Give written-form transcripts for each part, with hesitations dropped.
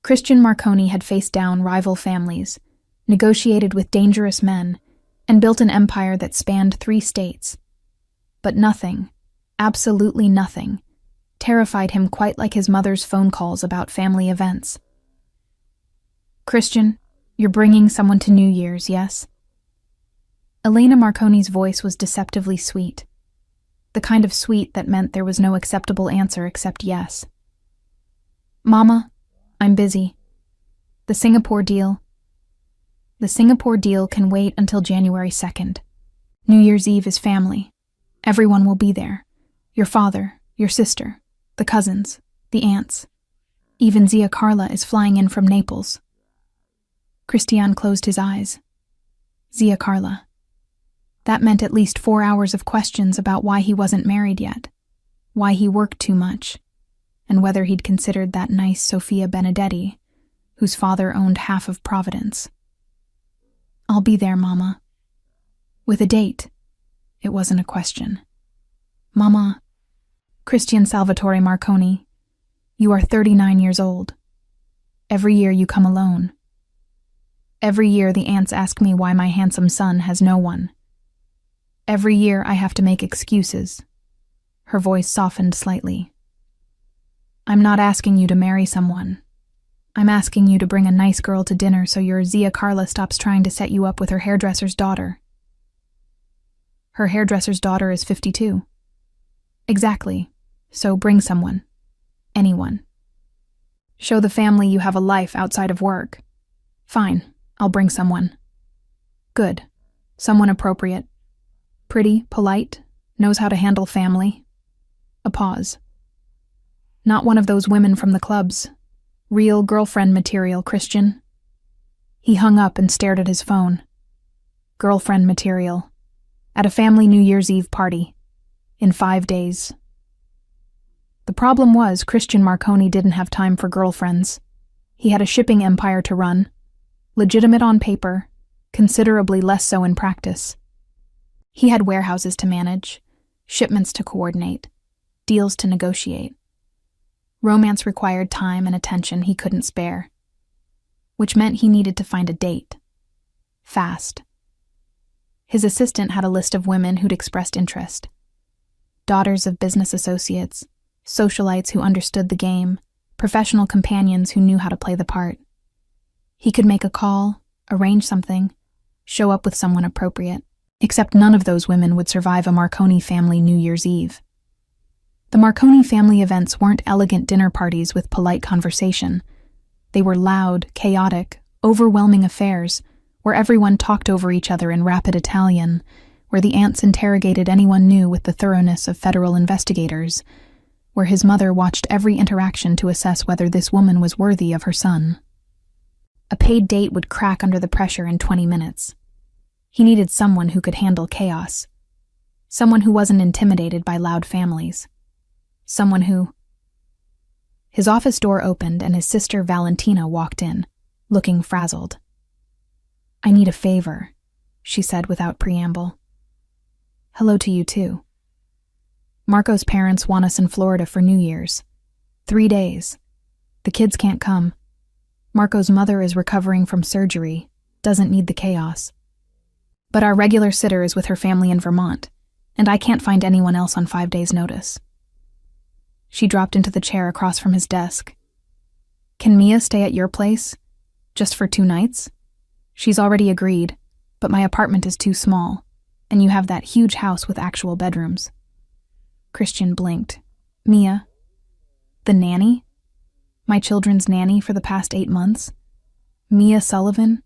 Christian Marconi had faced down rival families, negotiated with dangerous men, and built an empire that spanned 3 states. But nothing, absolutely nothing, terrified him quite like his mother's phone calls about family events. "Christian, you're bringing someone to New Year's, yes?" Elena Marconi's voice was deceptively sweet. The kind of sweet that meant there was no acceptable answer except yes. "Mama, I'm busy. The Singapore deal can wait until January 2nd. New Year's Eve is family. Everyone will be there. Your father, your sister, the cousins, the aunts. Even Zia Carla is flying in from Naples." Christian closed his eyes. Zia Carla. That meant at least 4 hours of questions about why he wasn't married yet, why he worked too much, and whether he'd considered that nice Sophia Benedetti, whose father owned half of Providence. "I'll be there, Mama." With a date. It wasn't a question. "Mama, Christian Salvatore Marconi, you are 39 years old. Every year you come alone. Every year the aunts ask me why my handsome son has no one. Every year I have to make excuses." Her voice softened slightly. "I'm not asking you to marry someone. I'm asking you to bring a nice girl to dinner so your Zia Carla stops trying to set you up with her hairdresser's daughter." "Her hairdresser's daughter is 52. "Exactly. So bring someone. Anyone. Show the family you have a life outside of work." "Fine, I'll bring someone." "Good. Someone appropriate. Pretty, polite, knows how to handle family." A pause. "Not one of those women from the clubs. Real girlfriend material, Christian." He hung up and stared at his phone. Girlfriend material. At a family New Year's Eve party. In 5 days. The problem was Christian Marconi didn't have time for girlfriends. He had a shipping empire to run. Legitimate on paper, considerably less so in practice. He had warehouses to manage, shipments to coordinate, deals to negotiate. Romance required time and attention he couldn't spare, which meant he needed to find a date. Fast. His assistant had a list of women who'd expressed interest. Daughters of business associates, socialites who understood the game, professional companions who knew how to play the part. He could make a call, arrange something, show up with someone appropriate. Except none of those women would survive a Marconi family New Year's Eve. The Marconi family events weren't elegant dinner parties with polite conversation. They were loud, chaotic, overwhelming affairs, where everyone talked over each other in rapid Italian, where the aunts interrogated anyone new with the thoroughness of federal investigators, where his mother watched every interaction to assess whether this woman was worthy of her son. A paid date would crack under the pressure in 20 minutes. He needed someone who could handle chaos. Someone who wasn't intimidated by loud families. Someone who... His office door opened and his sister Valentina walked in, looking frazzled. "I need a favor," she said without preamble. "Hello to you too. Marco's parents want us in Florida for New Year's. 3 days. The kids can't come. Marco's mother is recovering from surgery, doesn't need the chaos. But our regular sitter is with her family in Vermont, and I can't find anyone else on 5 days' notice." She dropped into the chair across from his desk. "Can Mia stay at your place? Just for 2 nights? She's already agreed, but my apartment is too small, and you have that huge house with actual bedrooms." Christian blinked. "Mia? The nanny? My children's nanny for the past 8 months? Mia Sullivan?"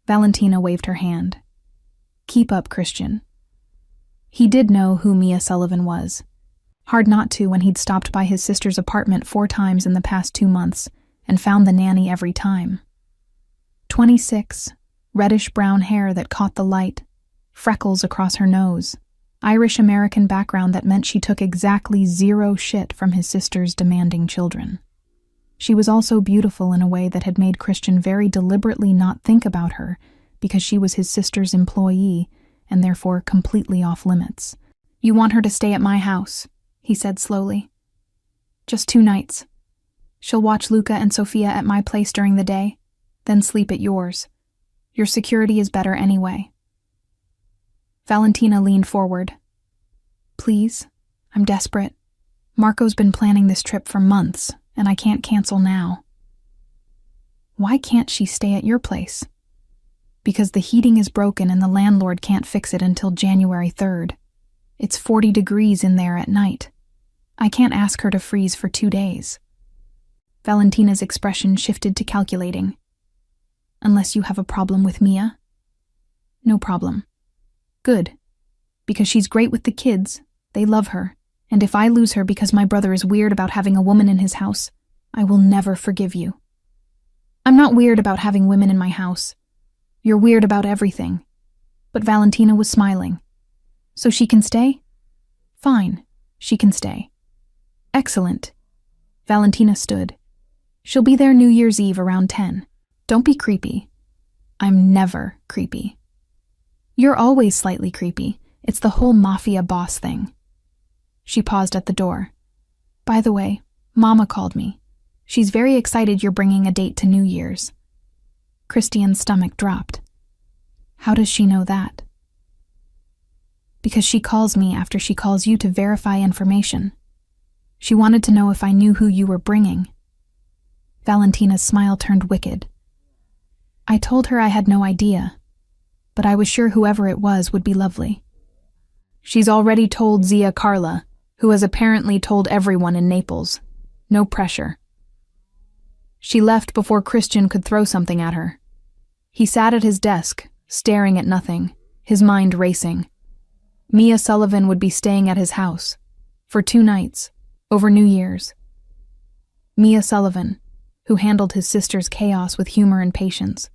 Valentina waved her hand. "Keep up, Christian." He did know who Mia Sullivan was. Hard not to when he'd stopped by his sister's apartment 4 times in the past 2 months and found the nanny every time. 26, reddish-brown hair that caught the light, freckles across her nose, Irish-American background that meant she took exactly 0 shit from his sister's demanding children. She was also beautiful in a way that had made Christian very deliberately not think about her because she was his sister's employee and therefore completely off-limits. "You want her to stay at my house," he said slowly. "Just 2 nights. She'll watch Luca and Sophia at my place during the day, then sleep at yours. Your security is better anyway. Valentina leaned forward. Please, I'm desperate. Marco's been planning this trip for months, and I can't cancel now. Why can't she stay at your place? Because the heating is broken and the landlord can't fix it until January 3rd. It's 40 degrees in there at night. I can't ask her to freeze for 2 days. Valentina's expression shifted to calculating. Unless you have a problem with Mia? No problem. Good. Because she's great with the kids. They love her. And if I lose her because my brother is weird about having a woman in his house, I will never forgive you. I'm not weird about having women in my house. You're weird about everything. But Valentina was smiling. So she can stay? Fine, she can stay. Excellent. Valentina stood. She'll be there New Year's Eve around 10. Don't be creepy. I'm never creepy. You're always slightly creepy. It's the whole mafia boss thing. She paused at the door. By the way, Mama called me. She's very excited you're bringing a date to New Year's. Christian's stomach dropped. How does she know that? Because she calls me after she calls you to verify information. She wanted to know if I knew who you were bringing. Valentina's smile turned wicked. I told her I had no idea, but I was sure whoever it was would be lovely. She's already told Zia Carla, who has apparently told everyone in Naples. No pressure. She left before Christian could throw something at her. He sat at his desk, staring at nothing, his mind racing. Mia Sullivan would be staying at his house for 2 nights, over New Year's. Mia Sullivan, who handled his sister's chaos with humor and patience,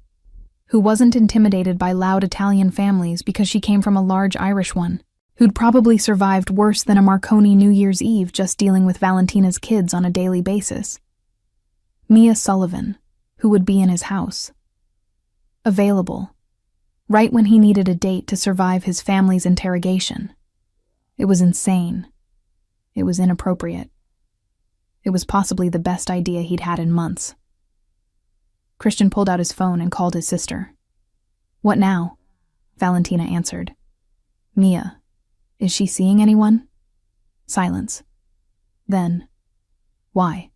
who wasn't intimidated by loud Italian families because she came from a large Irish one, who'd probably survived worse than a Marconi New Year's Eve just dealing with Valentina's kids on a daily basis. Mia Sullivan, who would be in his house. Available, right when he needed a date to survive his family's interrogation. It was insane. It was inappropriate. It was possibly the best idea he'd had in months. Christian pulled out his phone and called his sister. What now? Valentina answered. Mia, is she seeing anyone? Silence. Then, why?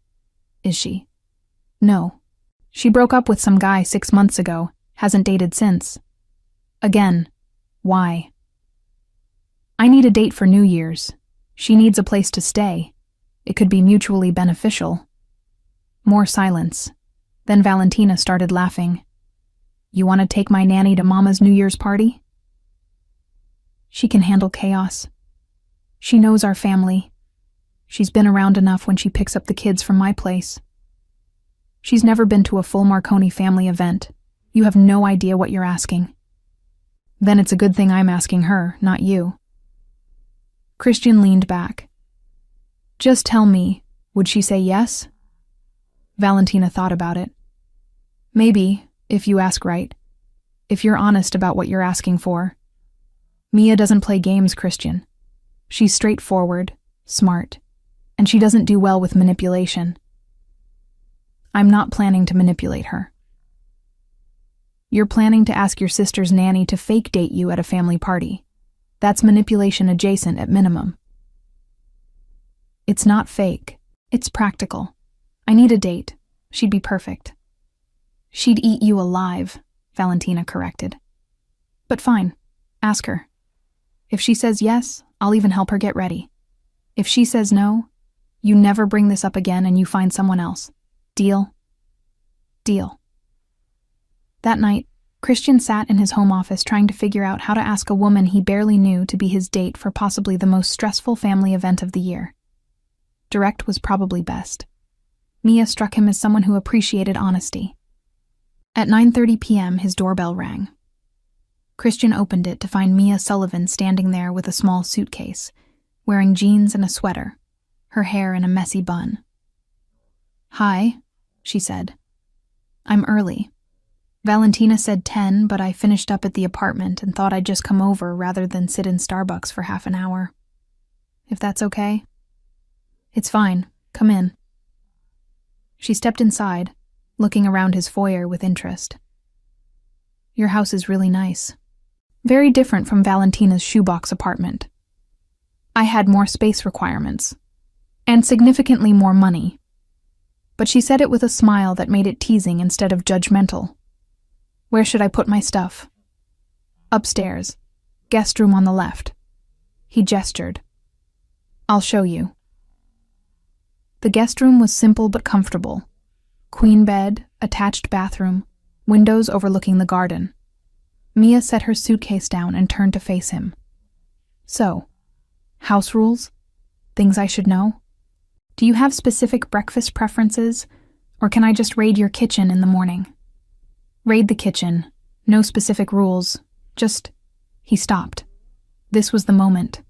Is she? No. She broke up with some guy 6 months ago, hasn't dated since. Again, why? I need a date for New Year's. She needs a place to stay. It could be mutually beneficial. More silence. Then Valentina started laughing. You want to take my nanny to Mama's New Year's party? She can handle chaos. She knows our family. She's been around enough when she picks up the kids from my place. She's never been to a full Marconi family event. You have no idea what you're asking. Then it's a good thing I'm asking her, not you. Christian leaned back. Just tell me, would she say yes? Valentina thought about it. Maybe, if you ask right. If you're honest about what you're asking for. Mia doesn't play games, Christian. She's straightforward, smart, and she doesn't do well with manipulation. I'm not planning to manipulate her. You're planning to ask your sister's nanny to fake date you at a family party. That's manipulation adjacent at minimum. It's not fake. It's practical. I need a date. She'd be perfect. She'd eat you alive, Valentina corrected. But fine, ask her. If she says yes, I'll even help her get ready. If she says no, you never bring this up again and you find someone else. Deal? Deal. That night, Christian sat in his home office trying to figure out how to ask a woman he barely knew to be his date for possibly the most stressful family event of the year. Direct was probably best. Mia struck him as someone who appreciated honesty. At 9:30 p.m., his doorbell rang. Christian opened it to find Mia Sullivan standing there with a small suitcase, wearing jeans and a sweater, her hair in a messy bun. Hi, she said. I'm early. Valentina said 10, but I finished up at the apartment and thought I'd just come over rather than sit in Starbucks for half an hour. If that's okay? It's fine. Come in. She stepped inside, looking around his foyer with interest. Your house is really nice. Very different from Valentina's shoebox apartment. I had more space requirements, and significantly more money. But she said it with a smile that made it teasing instead of judgmental. Where should I put my stuff? Upstairs, guest room on the left. He gestured. I'll show you. The guest room was simple but comfortable. Queen bed, attached bathroom, windows overlooking the garden. Mia set her suitcase down and turned to face him. So, house rules? Things I should know? Do you have specific breakfast preferences, or can I just raid your kitchen in the morning? Raid the kitchen. No specific rules. Just... He stopped. This was the moment.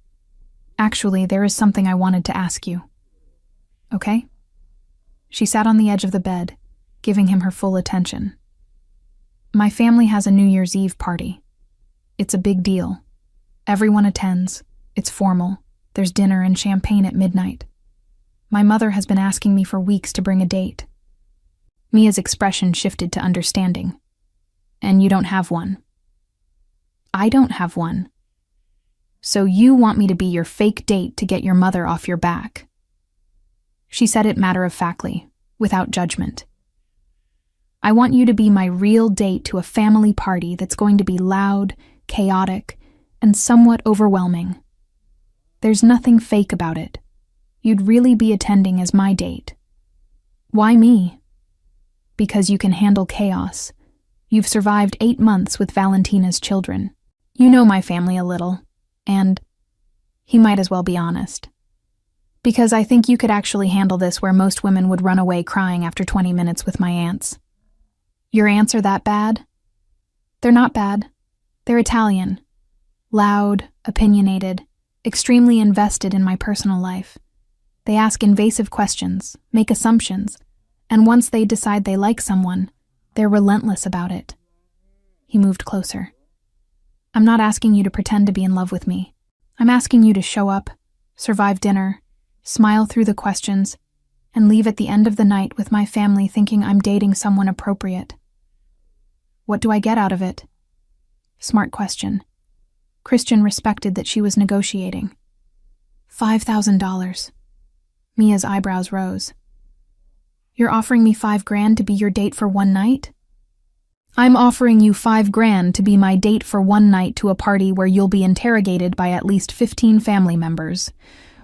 Actually, there is something I wanted to ask you. Okay? She sat on the edge of the bed, giving him her full attention. My family has a New Year's Eve party. It's a big deal. Everyone attends. It's formal. There's dinner and champagne at midnight. My mother has been asking me for weeks to bring a date. Mia's expression shifted to understanding. And you don't have one. I don't have one. So you want me to be your fake date to get your mother off your back. She said it matter-of-factly, without judgment. I want you to be my real date to a family party that's going to be loud, chaotic, and somewhat overwhelming. There's nothing fake about it. You'd really be attending as my date. Why me? Because you can handle chaos. You've survived 8 months with Valentina's children. You know my family a little, and he might as well be honest. Because I think you could actually handle this where most women would run away crying after 20 minutes with my aunts. Your aunts are that bad? They're not bad. They're Italian. Loud, opinionated, extremely invested in my personal life. They ask invasive questions, make assumptions, and once they decide they like someone, they're relentless about it. He moved closer. I'm not asking you to pretend to be in love with me. I'm asking you to show up, survive dinner, smile through the questions, and leave at the end of the night with my family thinking I'm dating someone appropriate. What do I get out of it? Smart question. Christian respected that she was negotiating. $5,000. Mia's eyebrows rose. You're offering me $5,000 to be your date for one night? I'm offering you $5,000 to be my date for one night to a party where you'll be interrogated by at least 15 family members,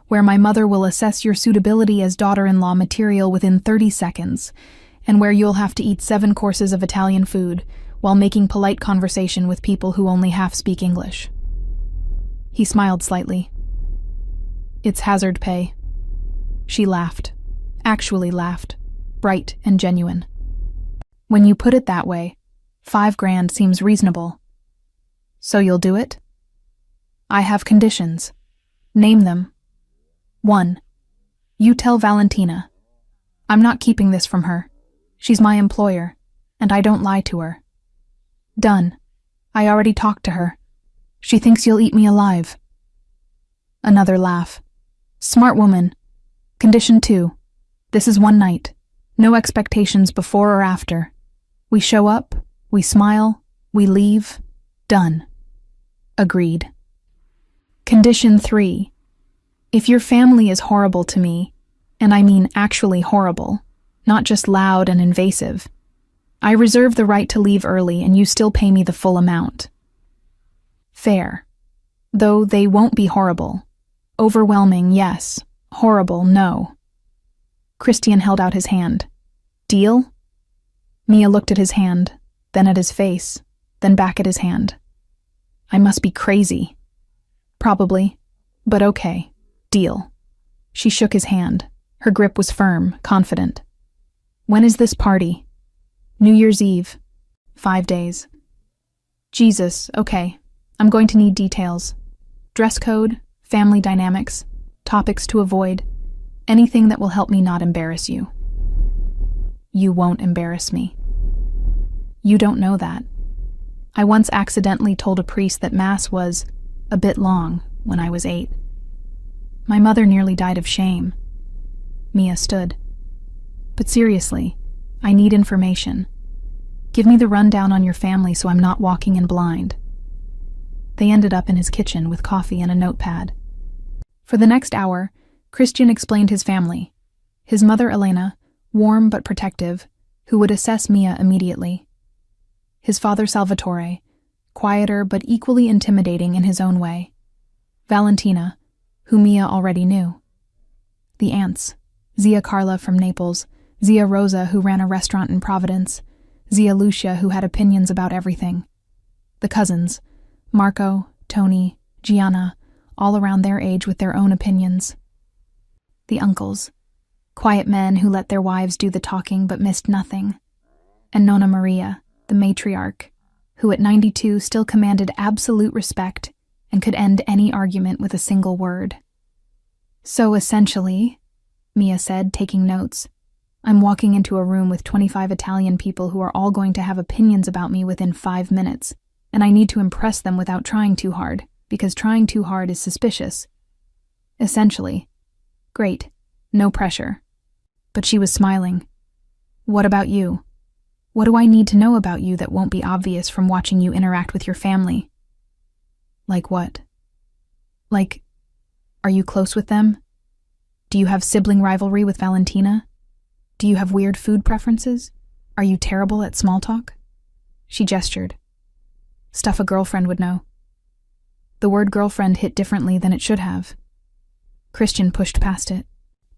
where my mother will assess your suitability as daughter-in-law material within 30 seconds, and where you'll have to eat 7 courses of Italian food while making polite conversation with people who only half speak English. He smiled slightly. It's hazard pay. She laughed. Actually laughed. Bright and genuine. When you put it that way, $5,000 seems reasonable. So you'll do it? I have conditions. Name them. 1. You tell Valentina. I'm not keeping this from her. She's my employer, and I don't lie to her. Done. I already talked to her. She thinks you'll eat me alive. Another laugh. Smart woman. Condition 2. This is one night. No expectations before or after. We show up, we smile, we leave. Done. Agreed. Condition 3. If your family is horrible to me, and I mean actually horrible, not just loud and invasive, I reserve the right to leave early and you still pay me the full amount. Fair. Though they won't be horrible. Overwhelming, yes. Horrible, no. Christian held out his hand. Deal? Mia looked at his hand, then at his face, then back at his hand. I must be crazy. Probably, but okay. Deal. She shook his hand. Her grip was firm, confident. When is this party? New Year's Eve. 5 days. Jesus, okay. I'm going to need details. Dress code, family dynamics, topics to avoid, anything that will help me not embarrass you. You won't embarrass me. You don't know that. I once accidentally told a priest that Mass was a bit long when I was 8. My mother nearly died of shame. Mia stood. But seriously, I need information. Give me the rundown on your family so I'm not walking in blind. They ended up in his kitchen with coffee and a notepad. For the next hour, Christian explained his family. His mother, Elena, warm but protective, who would assess Mia immediately. His father, Salvatore, quieter but equally intimidating in his own way. Valentina, who Mia already knew. The aunts, Zia Carla from Naples, Zia Rosa, who ran a restaurant in Providence, Zia Lucia, who had opinions about everything. The cousins, Marco, Tony, Gianna, all around their age with their own opinions. The uncles, quiet men who let their wives do the talking but missed nothing. And Nonna Maria, the matriarch, who at 92 still commanded absolute respect and could end any argument with a single word. So essentially, Mia said, taking notes, I'm walking into a room with 25 Italian people who are all going to have opinions about me within 5 minutes, and I need to impress them without trying too hard, because trying too hard is suspicious. Essentially. Great. No pressure. But she was smiling. What about you? What do I need to know about you that won't be obvious from watching you interact with your family? Like what? Like, are you close with them? Do you have sibling rivalry with Valentina? Do you have weird food preferences? Are you terrible at small talk? She gestured. Stuff a girlfriend would know. The word girlfriend hit differently than it should have. Christian pushed past it.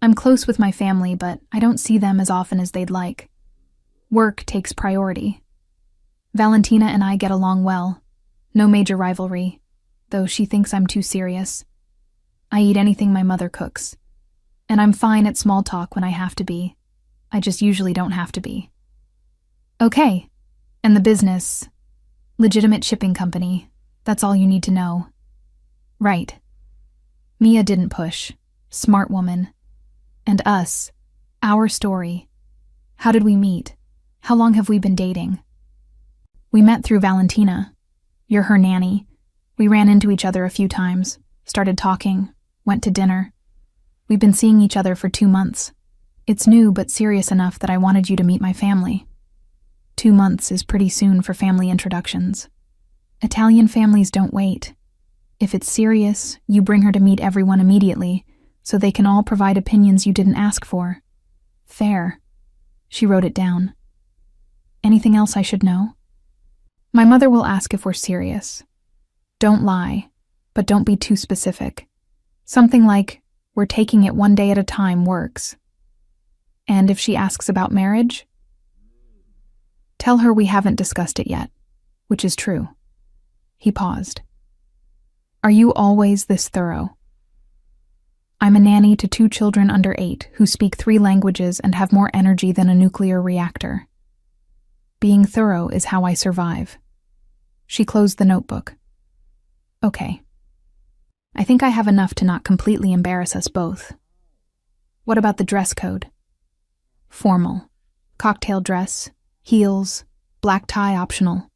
I'm close with my family, but I don't see them as often as they'd like. Work takes priority. Valentina and I get along well. No major rivalry, though she thinks I'm too serious. I eat anything my mother cooks. And I'm fine at small talk when I have to be. I just usually don't have to be. Okay. And the business. Legitimate shipping company. That's all you need to know. Right. Mia didn't push. Smart woman. And us. Our story. How did we meet? How long have we been dating? We met through Valentina. You're her nanny. We ran into each other a few times, started talking, went to dinner. We've been seeing each other for 2 months. It's new but serious enough that I wanted you to meet my family. 2 months is pretty soon for family introductions. Italian families don't wait. If it's serious, you bring her to meet everyone immediately, so they can all provide opinions you didn't ask for. Fair. She wrote it down. Anything else I should know? My mother will ask if we're serious. Don't lie, but don't be too specific. Something like, we're taking it one day at a time works. And if she asks about marriage, tell her we haven't discussed it yet, which is true. He paused. Are you always this thorough? I'm a nanny to 2 children under 8 who speak 3 languages and have more energy than a nuclear reactor. Being thorough is how I survive. She closed the notebook. Okay. I think I have enough to not completely embarrass us both. What about the dress code? Formal. Cocktail dress, heels, black tie optional.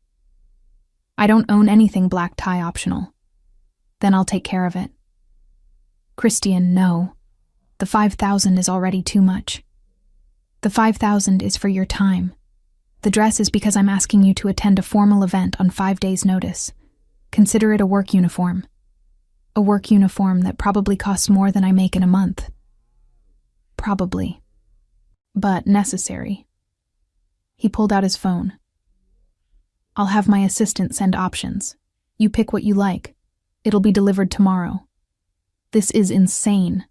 I don't own anything black tie optional. Then I'll take care of it. Christian, no. The 5,000 is already too much. The 5,000 is for your time. The dress is because I'm asking you to attend a formal event on 5 days' notice. Consider it a work uniform. A work uniform that probably costs more than I make in a month. Probably. But necessary. He pulled out his phone. I'll have my assistant send options. You pick what you like. It'll be delivered tomorrow. This is insane.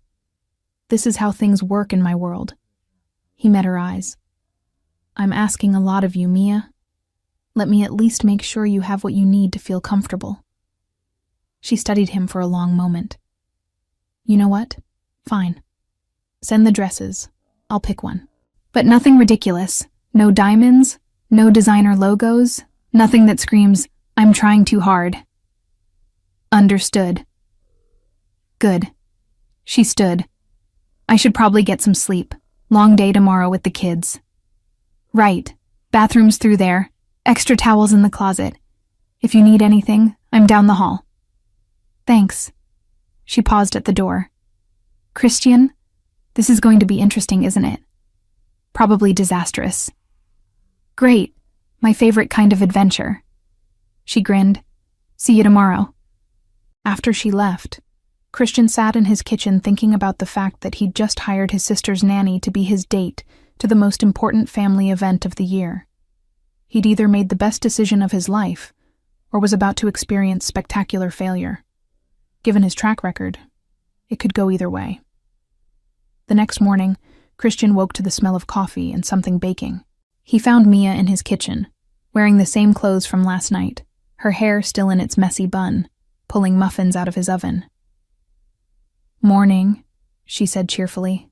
This is how things work in my world. He met her eyes. I'm asking a lot of you, Mia. Let me at least make sure you have what you need to feel comfortable. She studied him for a long moment. You know what? Fine. Send the dresses. I'll pick one. But nothing ridiculous. No diamonds, no designer logos, nothing that screams, I'm trying too hard. Understood. Good. She stood. I should probably get some sleep. Long day tomorrow with the kids. Right. Bathroom's through there. Extra towels in the closet. If you need anything, I'm down the hall. Thanks. She paused at the door. Christian, this is going to be interesting, isn't it? Probably disastrous. Great. My favorite kind of adventure. She grinned. See you tomorrow. After she left, Christian sat in his kitchen thinking about the fact that he'd just hired his sister's nanny to be his date to the most important family event of the year. He'd either made the best decision of his life or was about to experience spectacular failure. Given his track record, it could go either way. The next morning, Christian woke to the smell of coffee and something baking. He found Mia in his kitchen, wearing the same clothes from last night, her hair still in its messy bun, pulling muffins out of his oven. "Morning," she said cheerfully.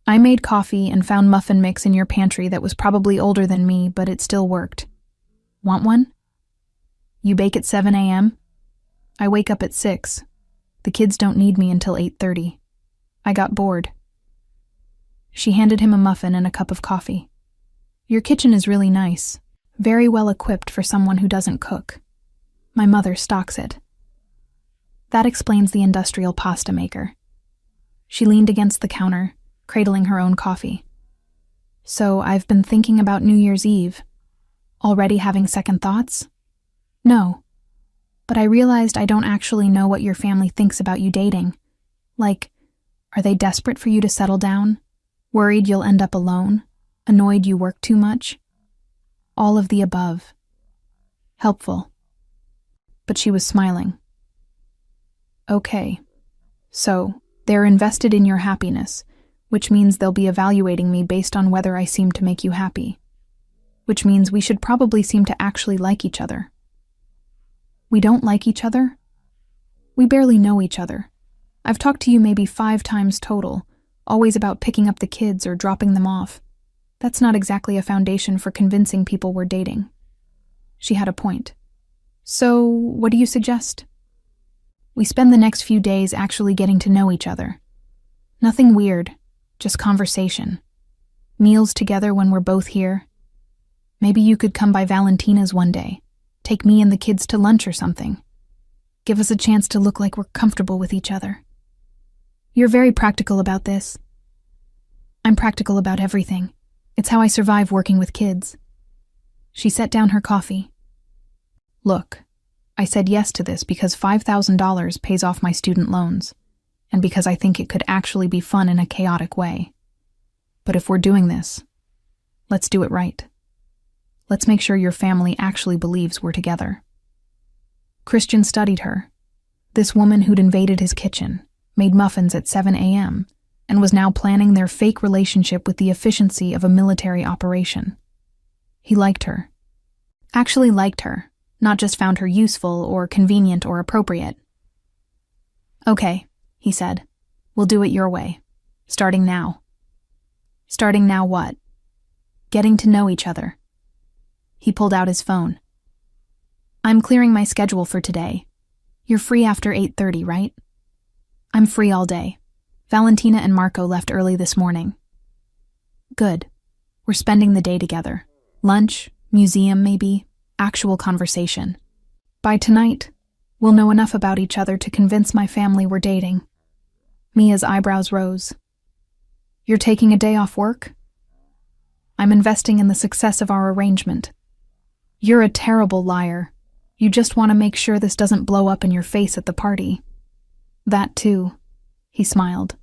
"I made coffee and found muffin mix in your pantry that was probably older than me, but it still worked. Want one? You bake at 7 a.m.? I wake up at 6. The kids don't need me until 8:30. I got bored." She handed him a muffin and a cup of coffee. "Your kitchen is really nice, very well equipped for someone who doesn't cook. My mother stocks it." That explains the industrial pasta maker. She leaned against the counter, cradling her own coffee. "So I've been thinking about New Year's Eve. Already having second thoughts?" "No. But I realized I don't actually know what your family thinks about you dating. Like, are they desperate for you to settle down? Worried you'll end up alone? Annoyed you work too much?" All of the above. Helpful. But she was smiling. "Okay. So, they're invested in your happiness, which means they'll be evaluating me based on whether I seem to make you happy. Which means we should probably seem to actually like each other." "We don't like each other? We barely know each other. I've talked to you maybe 5 times total, always about picking up the kids or dropping them off. That's not exactly a foundation for convincing people we're dating." She had a point. "So, what do you suggest?" "We spend the next few days actually getting to know each other. Nothing weird, just conversation. Meals together when we're both here. Maybe you could come by Valentina's one day, take me and the kids to lunch or something. Give us a chance to look like we're comfortable with each other." "You're very practical about this." "I'm practical about everything. It's how I survive working with kids." She set down her coffee. "Look, I said yes to this because $5,000 pays off my student loans, and because I think it could actually be fun in a chaotic way. But if we're doing this, let's do it right. Let's make sure your family actually believes we're together." Christian studied her. This woman who'd invaded his kitchen, made muffins at 7 a.m., and was now planning their fake relationship with the efficiency of a military operation. He liked her. Actually liked her, not just found her useful or convenient or appropriate. "Okay," he said. "We'll do it your way. Starting now." "Starting now what?" "Getting to know each other." He pulled out his phone. "I'm clearing my schedule for today. You're free after 8:30, right?" "I'm free all day. Valentina and Marco left early this morning." "Good. We're spending the day together. Lunch, museum maybe, actual conversation. By tonight, we'll know enough about each other to convince my family we're dating." Mia's eyebrows rose. "You're taking a day off work?" "I'm investing in the success of our arrangement." "You're a terrible liar. You just want to make sure this doesn't blow up in your face at the party." "That too," he smiled.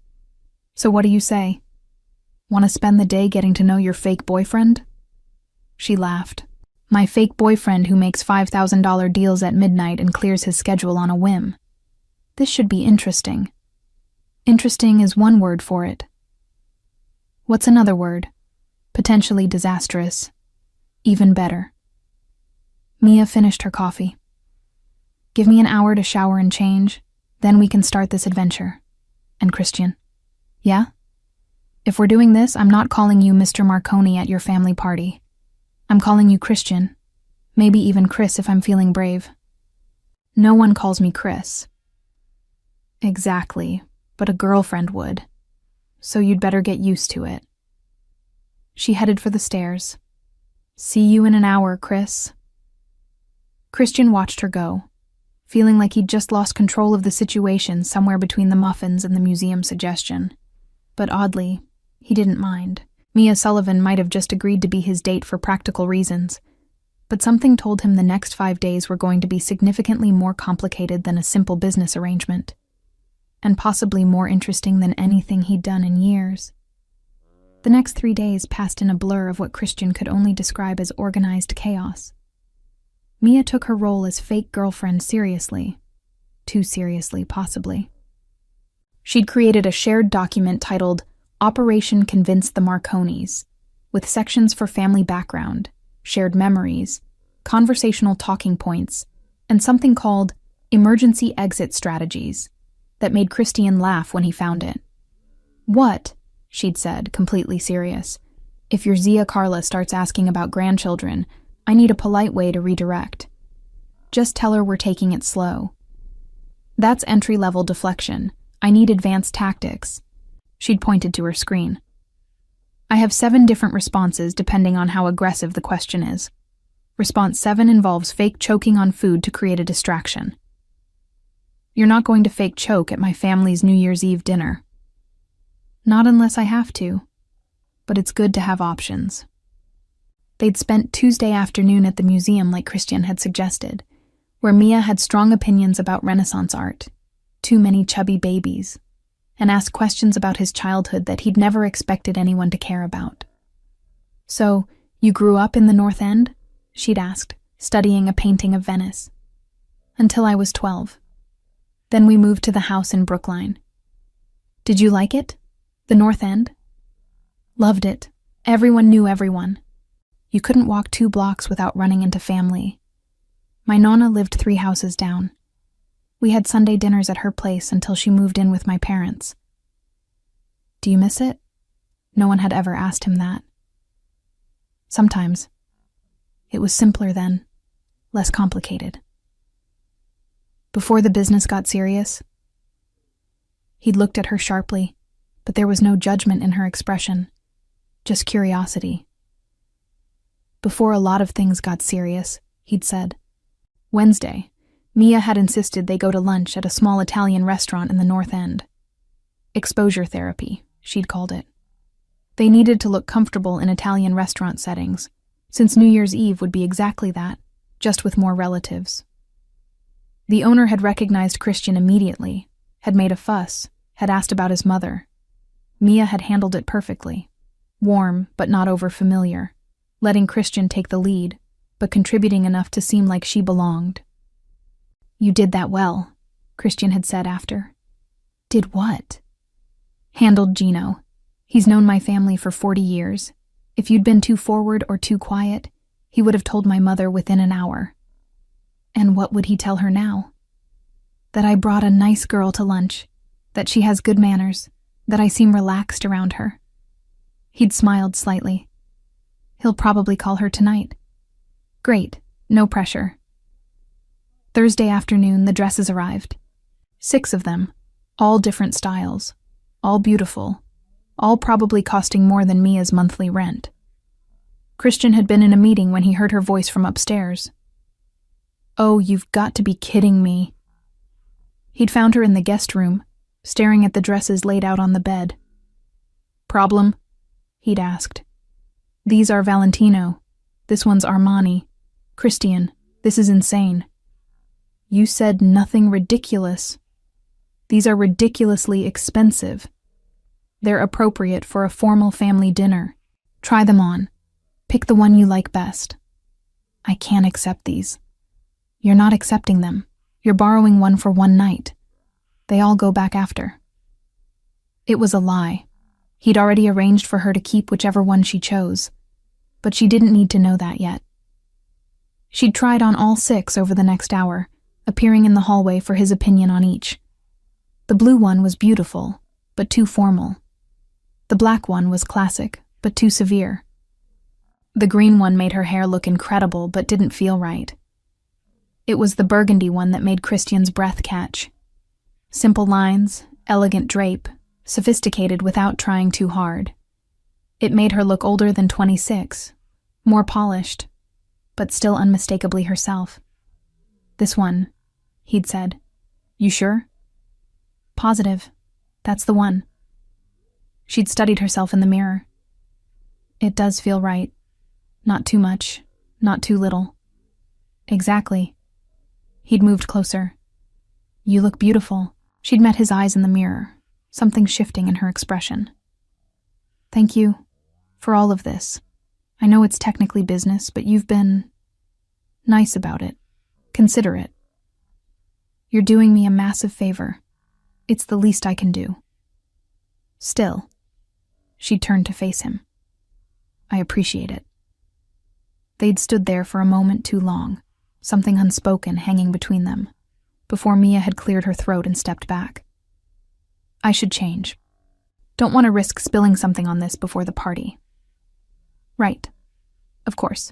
"So what do you say? Want to spend the day getting to know your fake boyfriend?" She laughed. "My fake boyfriend who makes $5,000 deals at midnight and clears his schedule on a whim. This should be interesting." Interesting is one word for it. What's another word? Potentially disastrous. Even better. Mia finished her coffee. "Give me an hour to shower and change, then we can start this adventure." "And Christian?" "Yeah? If we're doing this, I'm not calling you Mr. Marconi at your family party. I'm calling you Christian. Maybe even Chris if I'm feeling brave." "No one calls me Chris." "Exactly, but a girlfriend would. So you'd better get used to it." She headed for the stairs. "See you in an hour, Chris." Christian watched her go, feeling like he'd just lost control of the situation somewhere between the muffins and the museum suggestion. But oddly, he didn't mind. Mia Sullivan might have just agreed to be his date for practical reasons, but something told him the next 5 days were going to be significantly more complicated than a simple business arrangement, and possibly more interesting than anything he'd done in years. The next 3 days passed in a blur of what Christian could only describe as organized chaos. Mia took her role as fake girlfriend seriously. Too seriously, possibly. She'd created a shared document titled Operation Convince the Marconis, with sections for family background, shared memories, conversational talking points, and something called emergency exit strategies that made Christian laugh when he found it. "What?" she'd said, completely serious. "If your Zia Carla starts asking about grandchildren, I need a polite way to redirect. Just tell her we're taking it slow. That's entry-level deflection. I need advanced tactics." She'd pointed to her screen. "I have 7 different responses depending on how aggressive the question is. Response 7 involves fake choking on food to create a distraction. You're not going to fake choke at my family's New Year's Eve dinner." "Not unless I have to, but it's good to have options." They'd spent Tuesday afternoon at the museum like Christian had suggested, where Mia had strong opinions about Renaissance art, too many chubby babies, and asked questions about his childhood that he'd never expected anyone to care about. "So, you grew up in the North End?" she'd asked, studying a painting of Venice. "Until I was 12. Then we moved to the house in Brookline." "Did you like it? The North End?" "Loved it. Everyone knew everyone. You couldn't walk 2 blocks without running into family. My nonna lived 3 houses down. We had Sunday dinners at her place until she moved in with my parents." "Do you miss it?" No one had ever asked him that. "Sometimes. It was simpler then, less complicated." "Before the business got serious?" He'd looked at her sharply, but there was no judgment in her expression, just curiosity. "Before a lot of things got serious," he'd said. Wednesday, Mia had insisted they go to lunch at a small Italian restaurant in the North End. Exposure therapy, she'd called it. They needed to look comfortable in Italian restaurant settings, since New Year's Eve would be exactly that, just with more relatives. The owner had recognized Christian immediately, had made a fuss, had asked about his mother. Mia had handled it perfectly, warm but not over-familiar, letting Christian take the lead, but contributing enough to seem like she belonged. "You did that well," Christian had said after. "Did what?" "Handled Gino. He's known my family for 40 years. If you'd been too forward or too quiet, he would have told my mother within an hour." "And what would he tell her now?" "That I brought a nice girl to lunch, that she has good manners, that I seem relaxed around her." He'd smiled slightly. "He'll probably call her tonight." "Great, no pressure." Thursday afternoon, the dresses arrived. 6 of them, all different styles, all beautiful, all probably costing more than Mia's monthly rent. Christian had been in a meeting when he heard her voice from upstairs. "Oh, you've got to be kidding me." He'd found her in the guest room, staring at the dresses laid out on the bed. "Problem?" he'd asked. "These are Valentino. This one's Armani. Christian, this is insane." "You said nothing ridiculous." "These are ridiculously expensive. They're appropriate for a formal family dinner. Try them on. Pick the one you like best." "I can't accept these." "You're not accepting them. You're borrowing one for one night. They all go back after." It was a lie. He'd already arranged for her to keep whichever one she chose, but she didn't need to know that yet. She'd tried on all 6 over the next hour, appearing in the hallway for his opinion on each. The blue one was beautiful, but too formal. The black one was classic, but too severe. The green one made her hair look incredible, but didn't feel right. It was the burgundy one that made Christian's breath catch. Simple lines, elegant drape, sophisticated without trying too hard. It made her look older than 26, more polished, but still unmistakably herself. "This one," he'd said. "You sure?" "Positive. That's the one." She'd studied herself in the mirror. It does feel right. Not too much, not too little. Exactly. He'd moved closer. You look beautiful. She'd met his eyes in the mirror, something shifting in her expression. Thank you for all of this. I know it's technically business, but you've been nice about it, considerate. You're doing me a massive favor. It's the least I can do. Still, she turned to face him. I appreciate it. They'd stood there for a moment too long, something unspoken hanging between them, before Mia had cleared her throat and stepped back. I should change. Don't want to risk spilling something on this before the party. Right. Of course.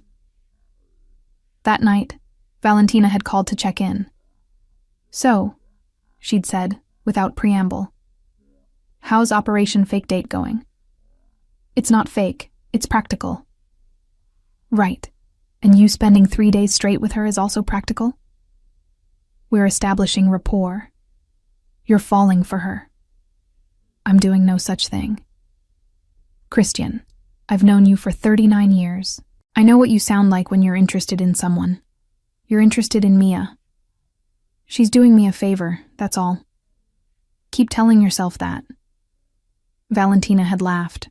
That night, Valentina had called to check in. So, she'd said, without preamble, how's Operation Fake Date going? It's not fake, it's practical. Right. And you spending 3 days straight with her is also practical? We're establishing rapport. You're falling for her. I'm doing no such thing. Christian, I've known you for 39 years. I know what you sound like when you're interested in someone. You're interested in Mia. She's doing me a favor, that's all. Keep telling yourself that. Valentina had laughed.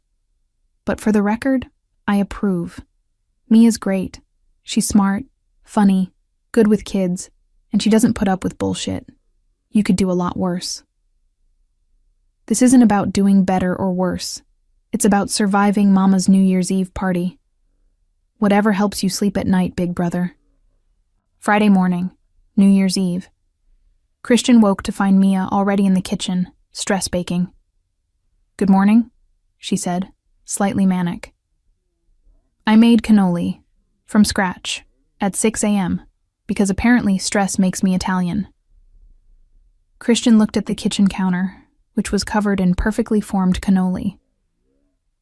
But for the record, I approve. Mia's great. She's smart, funny, good with kids, and she doesn't put up with bullshit. You could do a lot worse. This isn't about doing better or worse. It's about surviving Mama's New Year's Eve party. Whatever helps you sleep at night, big brother. Friday morning, New Year's Eve. Christian woke to find Mia already in the kitchen, stress baking. Good morning, she said, slightly manic. I made cannoli, from scratch, at 6 a.m., because apparently stress makes me Italian. Christian looked at the kitchen counter, which was covered in perfectly formed cannoli.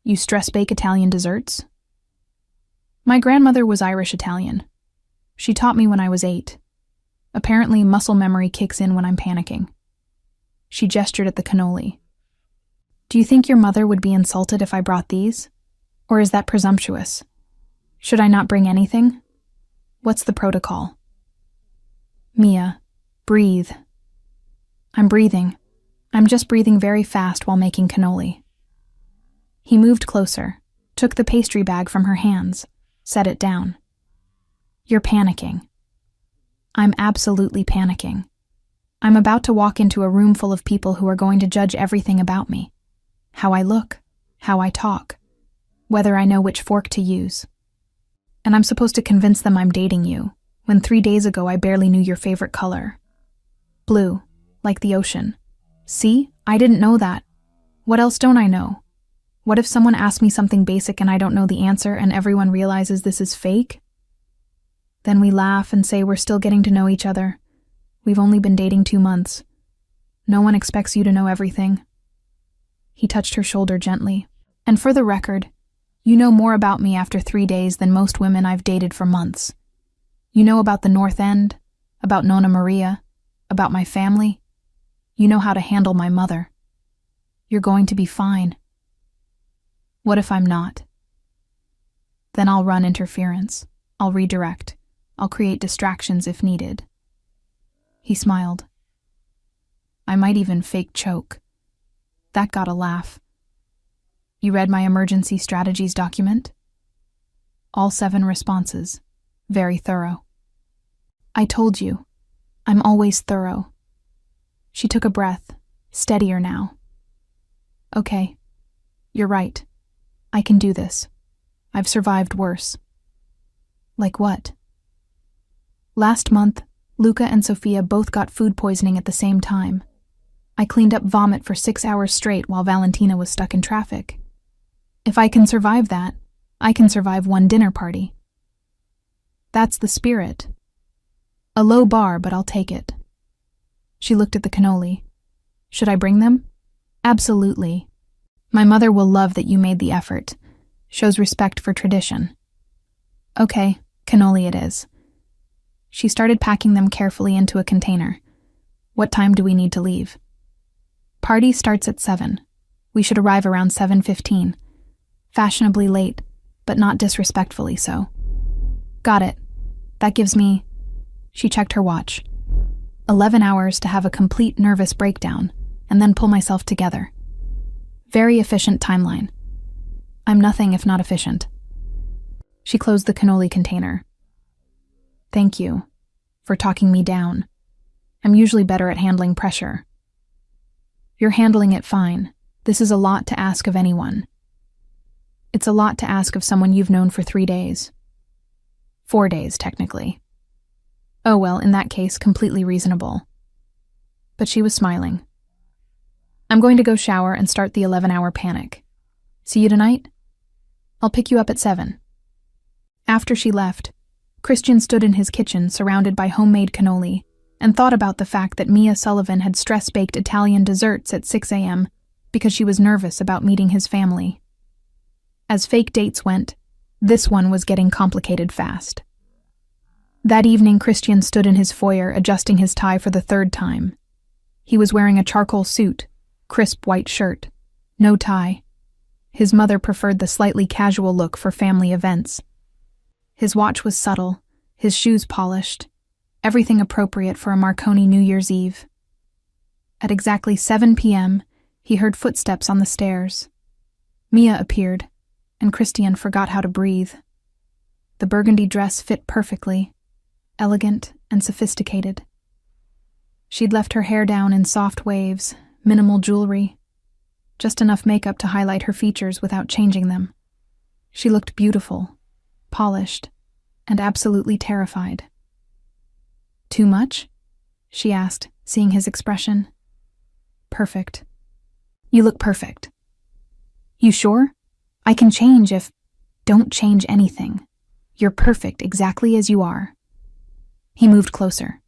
You stress bake Italian desserts? My grandmother was Irish-Italian. She taught me when I was 8. Apparently, muscle memory kicks in when I'm panicking. She gestured at the cannoli. Do you think your mother would be insulted if I brought these? Or is that presumptuous? Should I not bring anything? What's the protocol? Mia, breathe. I'm breathing. I'm just breathing very fast while making cannoli. He moved closer, took the pastry bag from her hands, set it down. You're panicking. I'm absolutely panicking. I'm about to walk into a room full of people who are going to judge everything about me. How I look, how I talk, whether I know which fork to use. And I'm supposed to convince them I'm dating you, when 3 days ago I barely knew your favorite color. Blue, like the ocean. See, I didn't know that. What else don't I know? What if someone asks me something basic and I don't know the answer and everyone realizes this is fake? Then we laugh and say we're still getting to know each other. We've only been dating 2 months. No one expects you to know everything. He touched her shoulder gently. And for the record, you know more about me after 3 days than most women I've dated for months. You know about the North End, about Nonna Maria, about my family. You know how to handle my mother. You're going to be fine. What if I'm not? Then I'll run interference. I'll redirect. I'll create distractions if needed. He smiled. I might even fake choke. That got a laugh. You read my emergency strategies document? All 7 responses. Very thorough. I told you. I'm always thorough. She took a breath, steadier now. Okay. You're right. I can do this. I've survived worse. Like what? Last month, Luca and Sophia both got food poisoning at the same time. I cleaned up vomit for 6 hours straight while Valentina was stuck in traffic. If I can survive that, I can survive 1 dinner party. That's the spirit. A low bar, but I'll take it. She looked at the cannoli. Should I bring them? Absolutely. My mother will love that you made the effort. Shows respect for tradition. Okay, cannoli it is. She started packing them carefully into a container. What time do we need to leave? Party starts at 7. We should arrive around 7:15. Fashionably late, but not disrespectfully so. Got it. That gives me... She checked her watch. 11 hours to have a complete nervous breakdown, and then pull myself together. Very efficient timeline. I'm nothing if not efficient. She closed the cannoli container. Thank you for talking me down. I'm usually better at handling pressure. You're handling it fine. This is a lot to ask of anyone. It's a lot to ask of someone you've known for 3 days. 4 days, technically. Oh well, in that case, completely reasonable. But she was smiling. I'm going to go shower and start the 11-hour panic. See you tonight? I'll pick you up at 7. After she left, Christian stood in his kitchen surrounded by homemade cannoli and thought about the fact that Mia Sullivan had stress-baked Italian desserts at 6 a.m. because she was nervous about meeting his family. As fake dates went, this one was getting complicated fast. That evening, Christian stood in his foyer adjusting his tie for the 3rd time. He was wearing a charcoal suit, crisp white shirt, no tie. His mother preferred the slightly casual look for family events. His watch was subtle, his shoes polished, everything appropriate for a Marconi New Year's Eve. At exactly 7 p.m., he heard footsteps on the stairs. Mia appeared, and Christian forgot how to breathe. The burgundy dress fit perfectly, elegant and sophisticated. She'd left her hair down in soft waves, minimal jewelry, just enough makeup to highlight her features without changing them. She looked beautiful, polished, and absolutely terrified. Too much? She asked, seeing his expression. Perfect. You look perfect. You sure? I can change if... Don't change anything. You're perfect exactly as you are. He moved closer.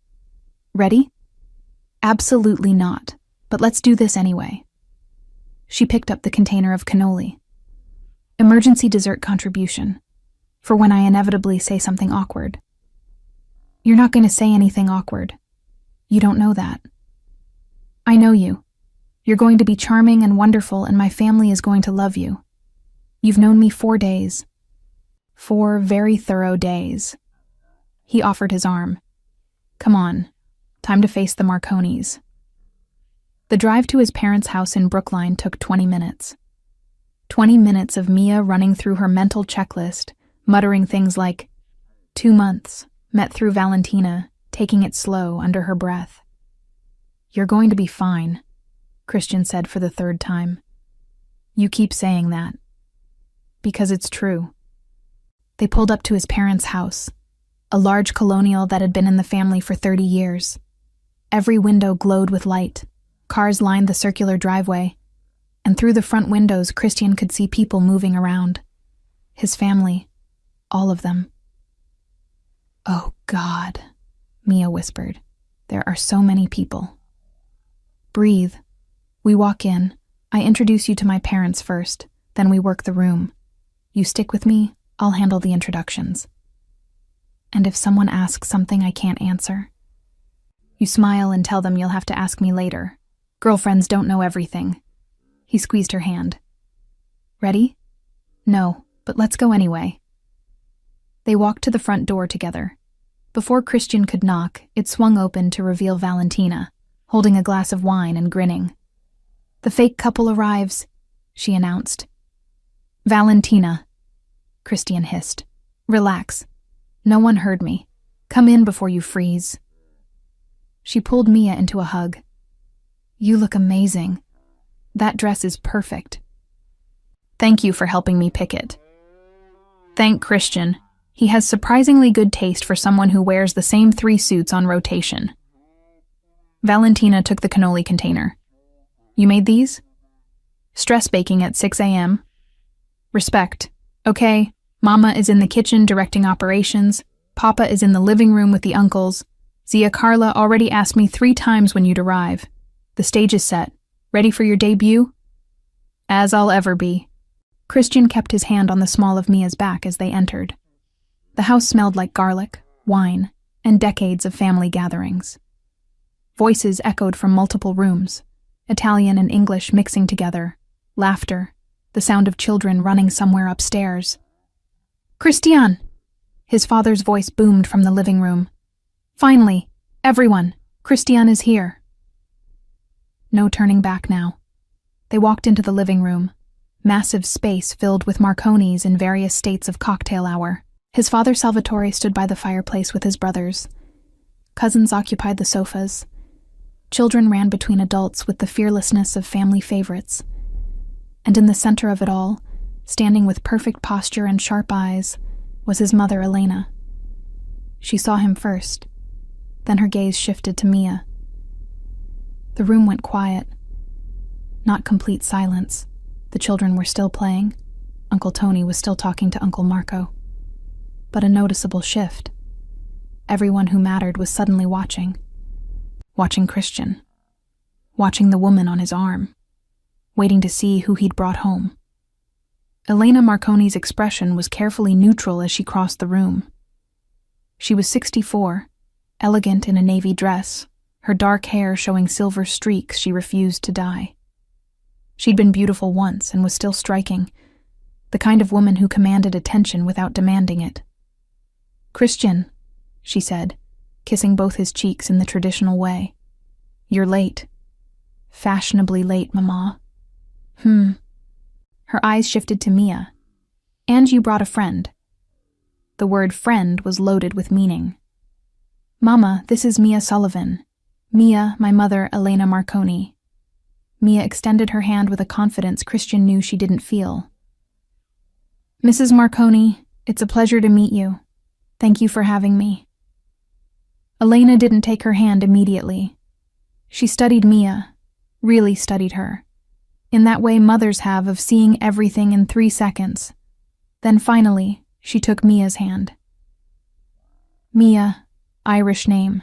Ready? Absolutely not, but let's do this anyway. She picked up the container of cannoli. Emergency dessert contribution, for when I inevitably say something awkward. You're not going to say anything awkward. You don't know that. I know you. You're going to be charming and wonderful, and my family is going to love you. You've known me 4 days. 4 very thorough days. He offered his arm. Come on, time to face the Marconis. The drive to his parents' house in Brookline took 20 minutes. 20 minutes of Mia running through her mental checklist, muttering things like, 2 months, met through Valentina, taking it slow under her breath. You're going to be fine, Christian said for the 3rd time. You keep saying that. Because it's true. They pulled up to his parents' house, a large colonial that had been in the family for 30 years. Every window glowed with light. Cars lined the circular driveway, and through the front windows, Christian could see people moving around. His family, all of them. Oh, God, Mia whispered. There are so many people. Breathe. We walk in. I introduce you to my parents first, then we work the room. You stick with me, I'll handle the introductions. And if someone asks something I can't answer, you smile and tell them you'll have to ask me later. Girlfriends don't know everything. He squeezed her hand. Ready? No, but let's go anyway. They walked to the front door together. Before Christian could knock, it swung open to reveal Valentina, holding a glass of wine and grinning. The fake couple arrives, she announced. Valentina, Christian hissed. Relax. No one heard me. Come in before you freeze. She pulled Mia into a hug. You look amazing. That dress is perfect. Thank you for helping me pick it. Thank Christian. He has surprisingly good taste for someone who wears the same 3 suits on rotation. Valentina took the cannoli container. You made these? Stress baking at 6 a.m. Respect. Okay, Mama is in the kitchen directing operations. Papa is in the living room with the uncles. Zia Carla already asked me 3 times when you'd arrive. The stage is set. Ready for your debut? As I'll ever be. Christian kept his hand on the small of Mia's back as they entered. The house smelled like garlic, wine, and decades of family gatherings. Voices echoed from multiple rooms, Italian and English mixing together, laughter, the sound of children running somewhere upstairs. Christian! His father's voice boomed from the living room. Finally, everyone, Christian is here. No turning back now. They walked into the living room, massive space filled with Marconis in various states of cocktail hour. His father Salvatore stood by the fireplace with his brothers. Cousins occupied the sofas. Children ran between adults with the fearlessness of family favorites. And in the center of it all, standing with perfect posture and sharp eyes, was his mother Elena. She saw him first. Then her gaze shifted to Mia. The room went quiet. Not complete silence. The children were still playing. Uncle Tony was still talking to Uncle Marco. But a noticeable shift. Everyone who mattered was suddenly watching. Watching Christian. Watching the woman on his arm. Waiting to see who he'd brought home. Elena Marconi's expression was carefully neutral as she crossed the room. She was 64, elegant in a navy dress, her dark hair showing silver streaks she refused to dye. She'd been beautiful once and was still striking, the kind of woman who commanded attention without demanding it. "Christian," she said, kissing both his cheeks in the traditional way. "You're late. Fashionably late, Mama." Her eyes shifted to Mia. "And you brought a friend." The word friend was loaded with meaning. "Mama, this is Mia Sullivan. Mia, my mother, Elena Marconi." Mia extended her hand with a confidence Christian knew she didn't feel. "Mrs. Marconi, it's a pleasure to meet you. Thank you for having me." Elena didn't take her hand immediately. She studied Mia, really studied her, in that way mothers have of seeing everything in 3 seconds. Then finally, she took Mia's hand. "Mia, Irish name."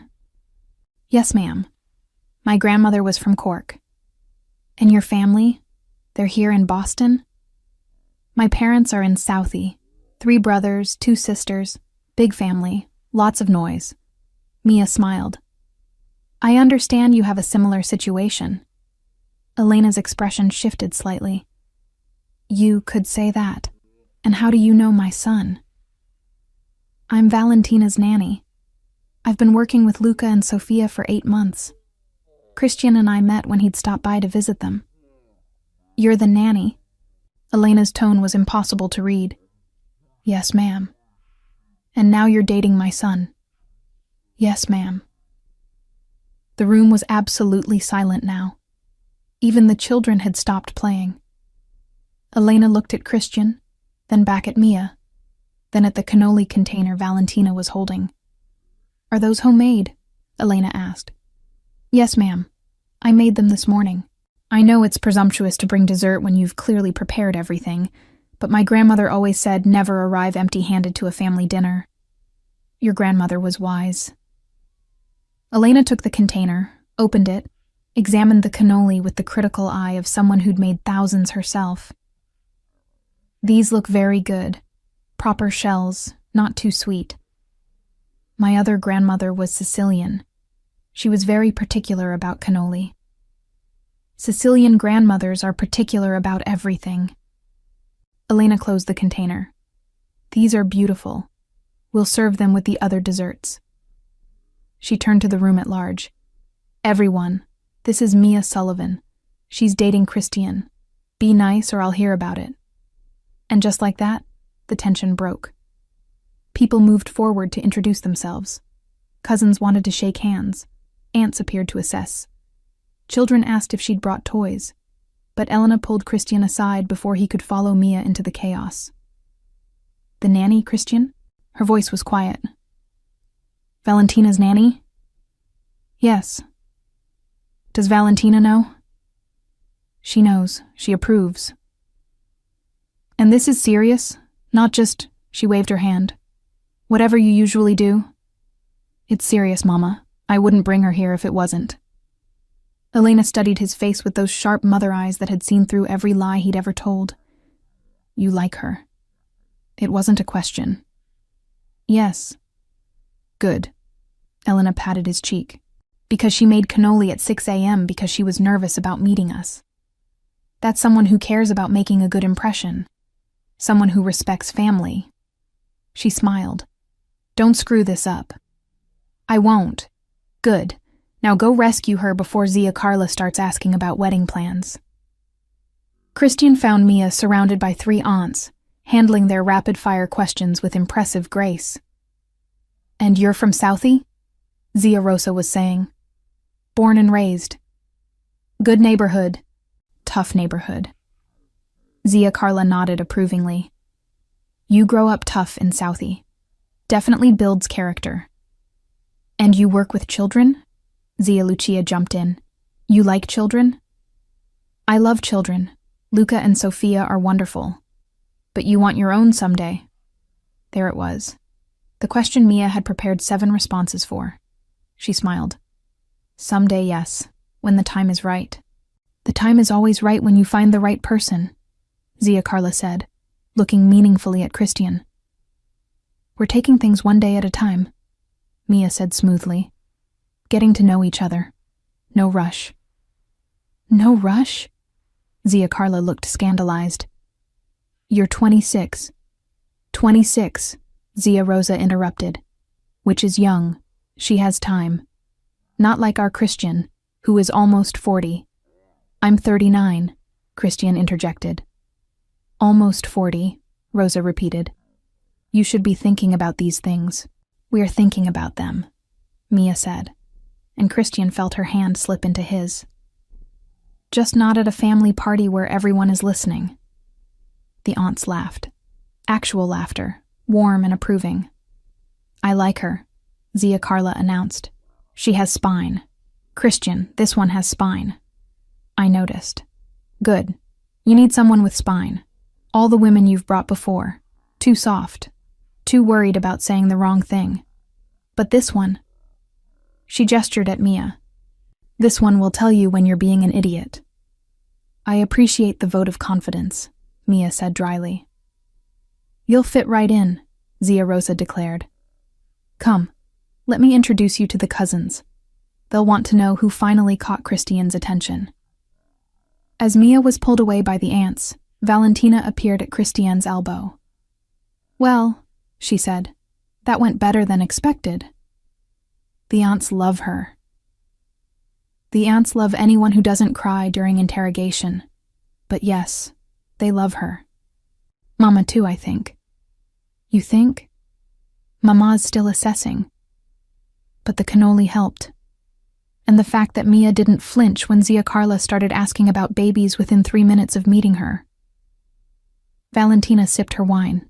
"Yes, ma'am. My grandmother was from Cork." "And your family? They're here in Boston?" "My parents are in Southie. 3 brothers, 2 sisters, big family, lots of noise." Mia smiled. "I understand you have a similar situation." Elena's expression shifted slightly. "You could say that. And how do you know my son?" "I'm Valentina's nanny. I've been working with Luca and Sofia for 8 months. Christian and I met when he'd stopped by to visit them." "You're the nanny?" Elena's tone was impossible to read. "Yes, ma'am." "And now you're dating my son?" "Yes, ma'am." The room was absolutely silent now. Even the children had stopped playing. Elena looked at Christian, then back at Mia, then at the cannoli container Valentina was holding. "Are those homemade?" Elena asked. "Yes, ma'am. I made them this morning. I know it's presumptuous to bring dessert when you've clearly prepared everything, but my grandmother always said never arrive empty-handed to a family dinner. Your grandmother was wise." Elena took the container, opened it, examined the cannoli with the critical eye of someone who'd made thousands herself. "These look very good. Proper shells, not too sweet. My other grandmother was Sicilian. She was very particular about cannoli. Sicilian grandmothers are particular about everything." Elena closed the container. "These are beautiful. We'll serve them with the other desserts." She turned to the room at large. "Everyone, this is Mia Sullivan. She's dating Christian. Be nice or I'll hear about it." And just like that, the tension broke. People moved forward to introduce themselves. Cousins wanted to shake hands. Aunts appeared to assess. Children asked if she'd brought toys, but Elena pulled Christian aside before he could follow Mia into the chaos. "The nanny, Christian?" Her voice was quiet. "Valentina's nanny?" "Yes." "Does Valentina know?" "She knows. She approves." "And this is serious? Not just," she waved her hand, "whatever you usually do?" "It's serious, Mama. I wouldn't bring her here if it wasn't." Elena studied his face with those sharp mother eyes that had seen through every lie he'd ever told. "You like her?" It wasn't a question. "Yes." "Good." Elena patted his cheek. "Because she made cannoli at 6 a.m. because she was nervous about meeting us. That's someone who cares about making a good impression. Someone who respects family. She smiled. Don't screw this up. I won't. Good. Now go rescue her before Zia Carla starts asking about wedding plans. Christian found Mia surrounded by 3 aunts, handling their rapid-fire questions with impressive grace. And you're from Southie? Zia Rosa was saying. Born and raised. Good neighborhood. Tough neighborhood. Zia Carla nodded approvingly. You grow up tough in Southie. Definitely builds character. And you work with children? Zia Lucia jumped in. You like children? I love children. Luca and Sophia are wonderful. But you want your own someday. There it was. The question Mia had prepared 7 responses for. She smiled. Someday, yes, when the time is right. The time is always right when you find the right person, Zia Carla said, looking meaningfully at Christian. We're taking things one day at a time, Mia said smoothly. Getting to know each other. No rush. No rush? Zia Carla looked scandalized. You're 26. 26, Zia Rosa interrupted. Which is young. She has time. Not like our Christian, who is almost 40. I'm 39, Christian interjected. Almost 40, Rosa repeated. You should be thinking about these things. We are thinking about them, Mia said, and Christian felt her hand slip into his. Just not at a family party where everyone is listening. The aunts laughed. Actual laughter, warm and approving. I like her, Zia Carla announced. She has spine. Christian, this one has spine. I noticed. Good. You need someone with spine. All the women you've brought before. Too soft. Too worried about saying the wrong thing. But this one. She gestured at Mia. This one will tell you when you're being an idiot. I appreciate the vote of confidence, Mia said dryly. You'll fit right in, Zia Rosa declared. Come, let me introduce you to the cousins. They'll want to know who finally caught Christian's attention. As Mia was pulled away by the aunts, Valentina appeared at Christian's elbow. Well, she said, that went better than expected. The aunts love her. The aunts love anyone who doesn't cry during interrogation. But yes, they love her. Mama too, I think. You think? Mama's still assessing. But the cannoli helped. And the fact that Mia didn't flinch when Zia Carla started asking about babies within 3 minutes of meeting her. Valentina sipped her wine.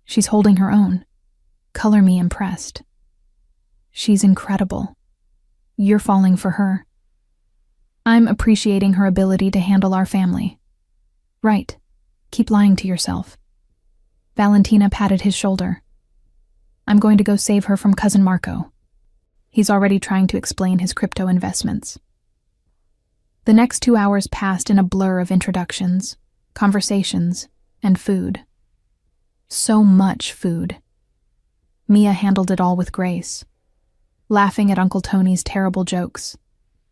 She's holding her own. Color me impressed. She's incredible. You're falling for her. I'm appreciating her ability to handle our family. Right. Keep lying to yourself. Valentina patted his shoulder. I'm going to go save her from Cousin Marco. He's already trying to explain his crypto investments. The next 2 hours passed in a blur of introductions, conversations, and food. So much food. Mia handled it all with grace, laughing at Uncle Tony's terrible jokes,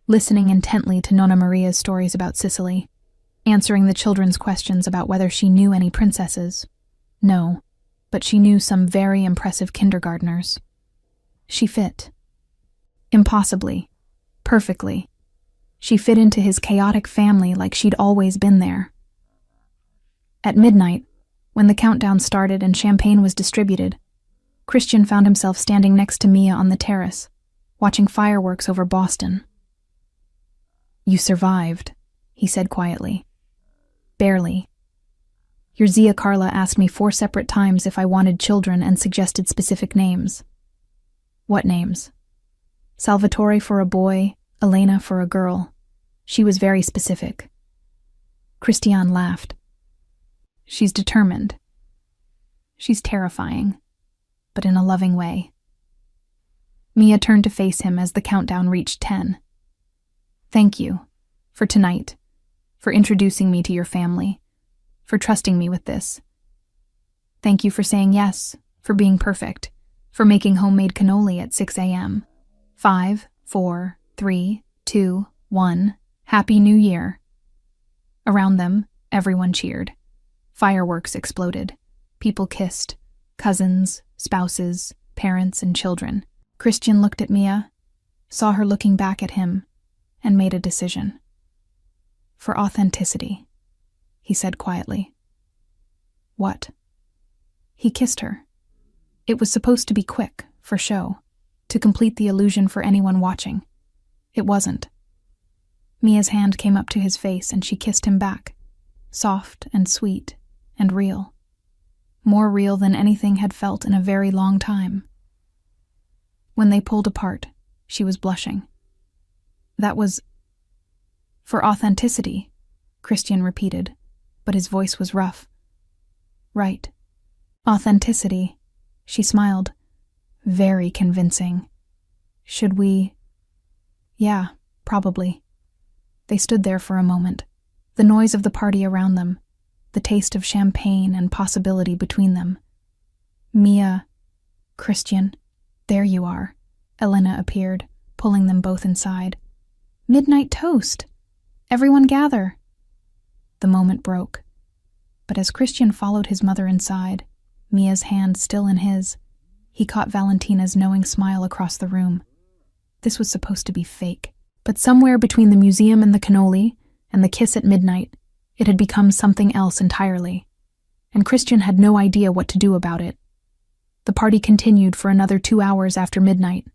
listening intently to Nonna Maria's stories about Sicily, answering the children's questions about whether she knew any princesses. No, but she knew some very impressive kindergartners. She fit. Impossibly. Perfectly. She fit into his chaotic family like she'd always been there. At midnight, when the countdown started and champagne was distributed, Christian found himself standing next to Mia on the terrace, watching fireworks over Boston. You survived, he said quietly. Barely. Your Zia Carla asked me 4 separate times if I wanted children and suggested specific names. What names? Salvatore for a boy, Elena for a girl. She was very specific. Christian laughed. She's determined. She's terrifying, but in a loving way. Mia turned to face him as the countdown reached 10. Thank you, for tonight, for introducing me to your family, for trusting me with this. Thank you for saying yes, for being perfect, for making homemade cannoli at 6 a.m. 5, 4, 3, 2, 1, Happy New Year. Around them, everyone cheered. Fireworks exploded. People kissed. Cousins, spouses, parents, and children. Christian looked at Mia, saw her looking back at him, and made a decision. For authenticity, he said quietly. What? He kissed her. It was supposed to be quick, for show, to complete the illusion for anyone watching. It wasn't. Mia's hand came up to his face and she kissed him back, soft and sweet and real. More real than anything had felt in a very long time. When they pulled apart, she was blushing. That was... For authenticity, Christian repeated, but his voice was rough. Right. Authenticity, she smiled. Very convincing. Should we... Yeah, probably. They stood there for a moment, the noise of the party around them, the taste of champagne and possibility between them. Mia, Christian, there you are. Elena appeared, pulling them both inside. Midnight toast! Everyone gather! The moment broke. But as Christian followed his mother inside, Mia's hand still in his, he caught Valentina's knowing smile across the room. This was supposed to be fake, but somewhere between the museum and the cannoli, and the kiss at midnight, it had become something else entirely, and Christian had no idea what to do about it. The party continued for another 2 hours after midnight.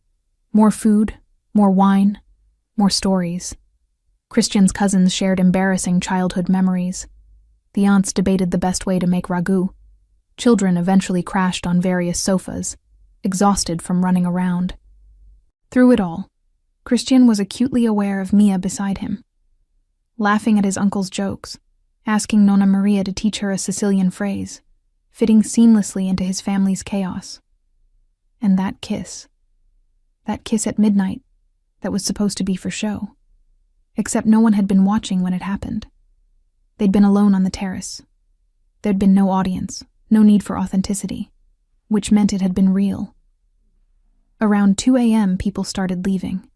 More food, more wine, more stories. Christian's cousins shared embarrassing childhood memories. The aunts debated the best way to make ragu. Children eventually crashed on various sofas, exhausted from running around. Through it all, Christian was acutely aware of Mia beside him, laughing at his uncle's jokes, asking Nonna Maria to teach her a Sicilian phrase, fitting seamlessly into his family's chaos. And that kiss at midnight, that was supposed to be for show. Except no one had been watching when it happened. They'd been alone on the terrace. There'd been no audience, no need for authenticity, which meant it had been real. Around 2 a.m., people started leaving.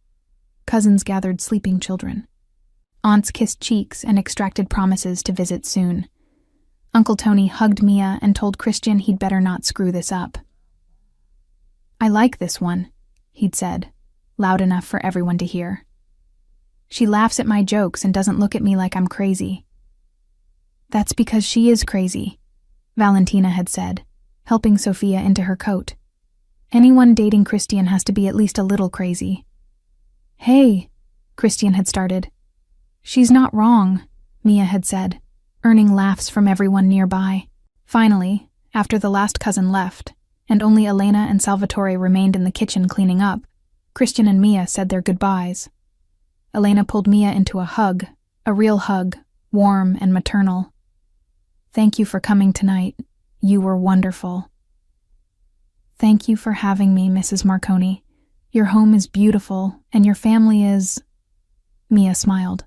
Cousins gathered sleeping children. Aunts kissed cheeks and extracted promises to visit soon. Uncle Tony hugged Mia and told Christian he'd better not screw this up. I like this one, he'd said, loud enough for everyone to hear. She laughs at my jokes and doesn't look at me like I'm crazy. That's because she is crazy, Valentina had said, helping Sophia into her coat. Anyone dating Christian has to be at least a little crazy. Hey, Christian had started. She's not wrong, Mia had said, earning laughs from everyone nearby. Finally, after the last cousin left, and only Elena and Salvatore remained in the kitchen cleaning up, Christian and Mia said their goodbyes. Elena pulled Mia into a hug, a real hug, warm and maternal. Thank you for coming tonight. You were wonderful. Thank you for having me, Mrs. Marconi. Your home is beautiful, and your family is... Mia smiled.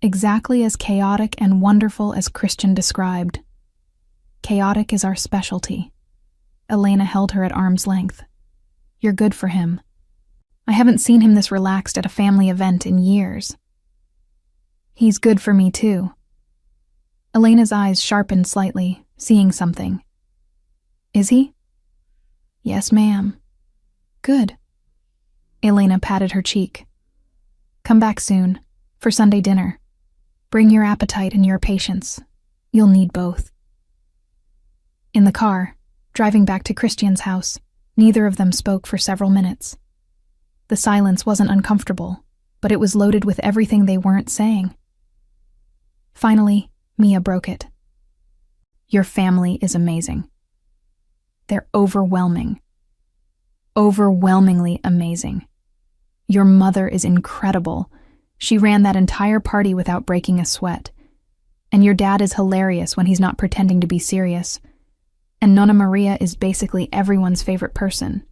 Exactly as chaotic and wonderful as Christian described. Chaotic is our specialty. Elena held her at arm's length. You're good for him. I haven't seen him this relaxed at a family event in years. He's good for me, too. Elena's eyes sharpened slightly, seeing something. Is he? Yes, ma'am. Good. Elena patted her cheek. Come back soon, for Sunday dinner. Bring your appetite and your patience. You'll need both. In the car, driving back to Christian's house, neither of them spoke for several minutes. The silence wasn't uncomfortable, but it was loaded with everything they weren't saying. Finally, Mia broke it. Your family is amazing. They're overwhelming. Overwhelmingly amazing. Your mother is incredible. She ran that entire party without breaking a sweat. And your dad is hilarious when he's not pretending to be serious. And Nonna Maria is basically everyone's favorite person.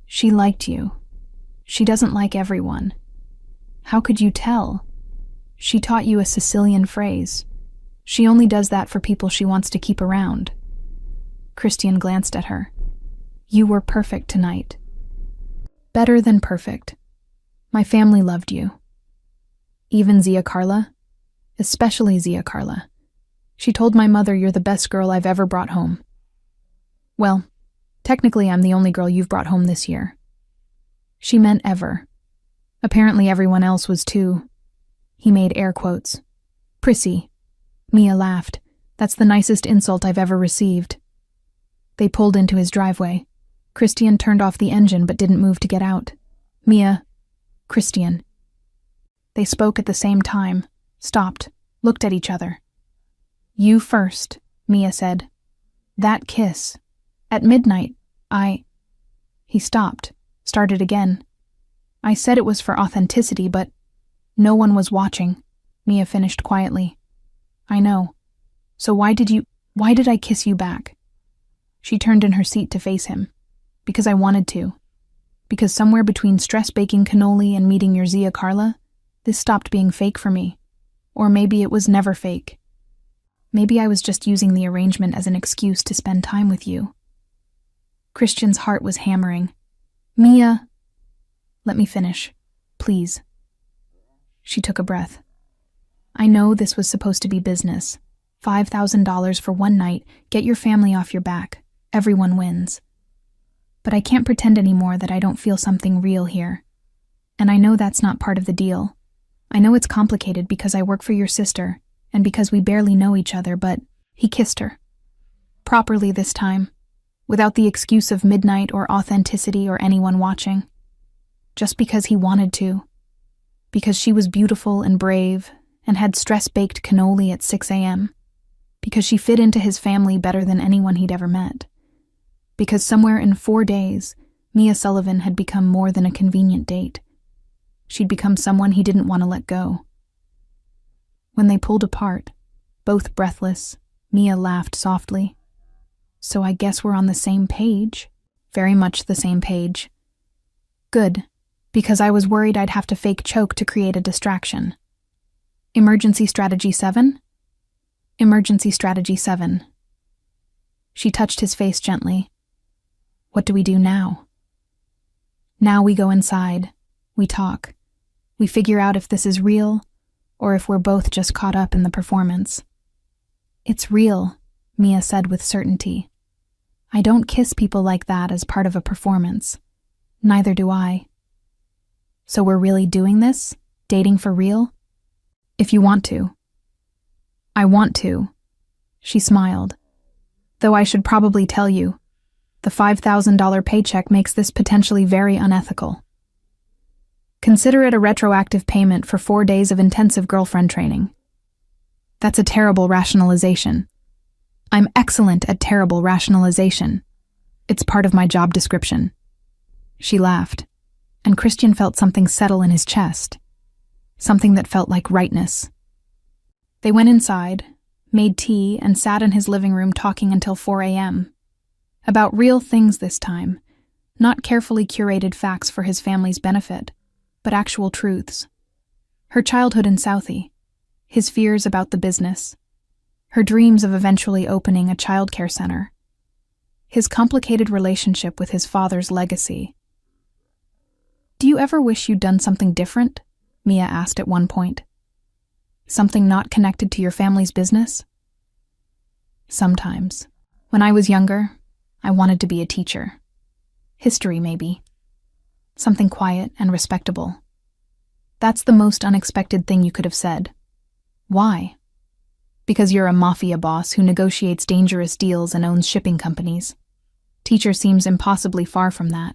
She liked you. She doesn't like everyone. How could you tell? She taught you a Sicilian phrase. She only does that for people she wants to keep around. Christian glanced at her. You were perfect tonight. Better than perfect. My family loved you. Even Zia Carla? Especially Zia Carla. She told my mother you're the best girl I've ever brought home. Well, technically I'm the only girl you've brought home this year. She meant ever. Apparently everyone else was too. He made air quotes. Prissy. Mia laughed. That's the nicest insult I've ever received. They pulled into his driveway. Christian turned off the engine but didn't move to get out. Mia. Christian. They spoke at the same time, stopped, looked at each other. You first, Mia said. That kiss. At midnight, He stopped, started again. I said it was for authenticity, but no one was watching, Mia finished quietly. I know. So why did I kiss you back? She turned in her seat to face him. Because I wanted to. Because somewhere between stress-baking cannoli and meeting your Zia Carla, this stopped being fake for me. Or maybe it was never fake. Maybe I was just using the arrangement as an excuse to spend time with you. Christian's heart was hammering. Mia, let me finish, please. She took a breath. I know this was supposed to be business. $5,000 for one night, get your family off your back. Everyone wins. But I can't pretend anymore that I don't feel something real here. And I know that's not part of the deal. I know it's complicated because I work for your sister, and because we barely know each other, but he kissed her. Properly this time, without the excuse of midnight or authenticity or anyone watching. Just because he wanted to. Because she was beautiful and brave, and had stress-baked cannoli at 6 a.m. Because she fit into his family better than anyone he'd ever met. Because somewhere in 4 days, Mia Sullivan had become more than a convenient date. She'd become someone he didn't want to let go. When they pulled apart, both breathless, Mia laughed softly. So I guess we're on the same page. Very much the same page. Good, because I was worried I'd have to fake choke to create a distraction. Emergency Strategy 7? Emergency Strategy 7. She touched his face gently. What do we do now? Now we go inside. We talk. We figure out if this is real, or if we're both just caught up in the performance. It's real, Mia said with certainty. I don't kiss people like that as part of a performance. Neither do I. So we're really doing this? Dating for real? If you want to. I want to. She smiled. Though I should probably tell you, the $5,000 paycheck makes this potentially very unethical. Consider it a retroactive payment for 4 days of intensive girlfriend training. That's a terrible rationalization. I'm excellent at terrible rationalization. It's part of my job description. She laughed, and Christian felt something settle in his chest. Something that felt like rightness. They went inside, made tea, and sat in his living room talking until 4 a.m. About real things this time, not carefully curated facts for his family's benefit, but actual truths. Her childhood in Southie, his fears about the business, her dreams of eventually opening a childcare center, his complicated relationship with his father's legacy. Do you ever wish you'd done something different? Mia asked at one point. Something not connected to your family's business? Sometimes. When I was younger, I wanted to be a teacher. History, maybe. Something quiet and respectable. That's the most unexpected thing you could have said. Why? Because you're a mafia boss who negotiates dangerous deals and owns shipping companies. Teacher seems impossibly far from that.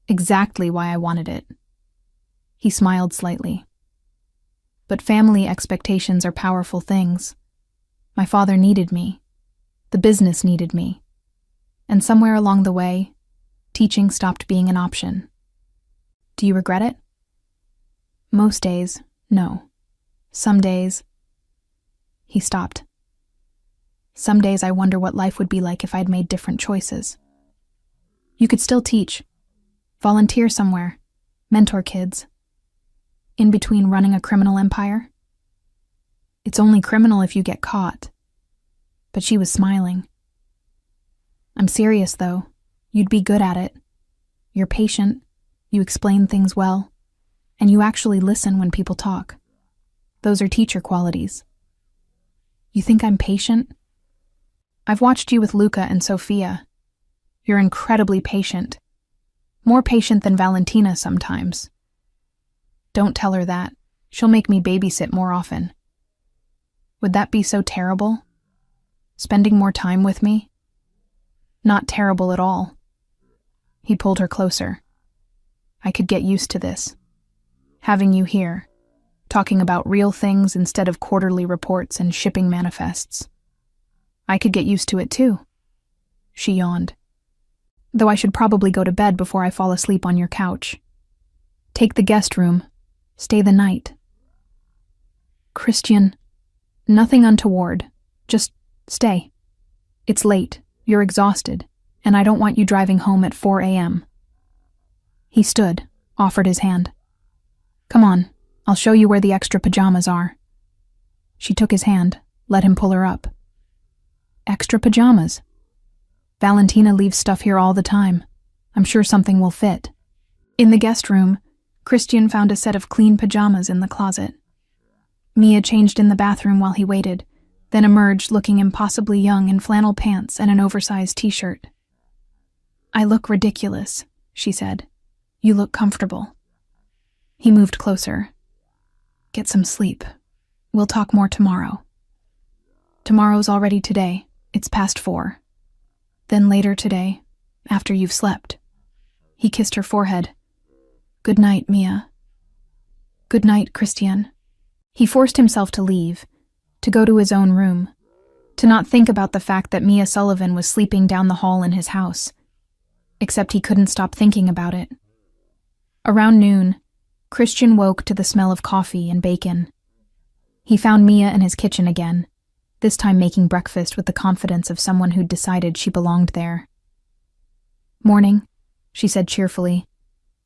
Exactly why I wanted it. He smiled slightly. But family expectations are powerful things. My father needed me. The business needed me. And somewhere along the way, teaching stopped being an option. Do you regret it? Most days, no. Some days... He stopped. Some days I wonder what life would be like if I'd made different choices. You could still teach. Volunteer somewhere. Mentor kids. In between running a criminal empire? It's only criminal if you get caught. But she was smiling. I'm serious, though. You'd be good at it. You're patient, you explain things well, and you actually listen when people talk. Those are teacher qualities. You think I'm patient? I've watched you with Luca and Sophia. You're incredibly patient. More patient than Valentina sometimes. Don't tell her that. She'll make me babysit more often. Would that be so terrible? Spending more time with me? Not terrible at all. He pulled her closer. I could get used to this. Having you here, talking about real things instead of quarterly reports and shipping manifests. I could get used to it too. She yawned. Though I should probably go to bed before I fall asleep on your couch. Take the guest room. Stay the night. Christian, nothing untoward. Just stay. It's late, you're exhausted, and I don't want you driving home at 4 a.m. He stood, offered his hand. Come on, I'll show you where the extra pajamas are. She took his hand, let him pull her up. Extra pajamas? Valentina leaves stuff here all the time. I'm sure something will fit. In the guest room, Christian found a set of clean pajamas in the closet. Mia changed in the bathroom while he waited, then emerged looking impossibly young in flannel pants and an oversized t-shirt. I look ridiculous, she said. You look comfortable. He moved closer. Get some sleep. We'll talk more tomorrow. Tomorrow's already today. It's past 4. Then later today, after you've slept. He kissed her forehead. Good night, Mia. Good night, Christian. He forced himself to leave, to go to his own room, to not think about the fact that Mia Sullivan was sleeping down the hall in his house. Except he couldn't stop thinking about it. Around noon, Christian woke to the smell of coffee and bacon. He found Mia in his kitchen again, this time making breakfast with the confidence of someone who'd decided she belonged there. Morning, she said cheerfully.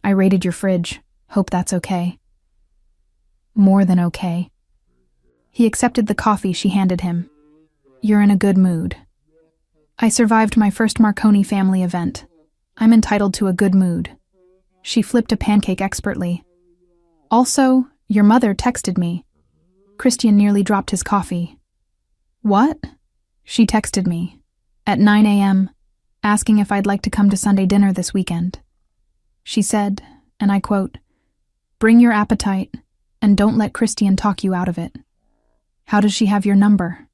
I raided your fridge. Hope that's okay. More than okay. He accepted the coffee she handed him. You're in a good mood. I survived my first Marconi family event. I'm entitled to a good mood. She flipped a pancake expertly. Also, your mother texted me. Christian nearly dropped his coffee. What? She texted me. At 9 a.m., asking if I'd like to come to Sunday dinner this weekend. She said, and I quote, "Bring your appetite, and don't let Christian talk you out of it." How does she have your number?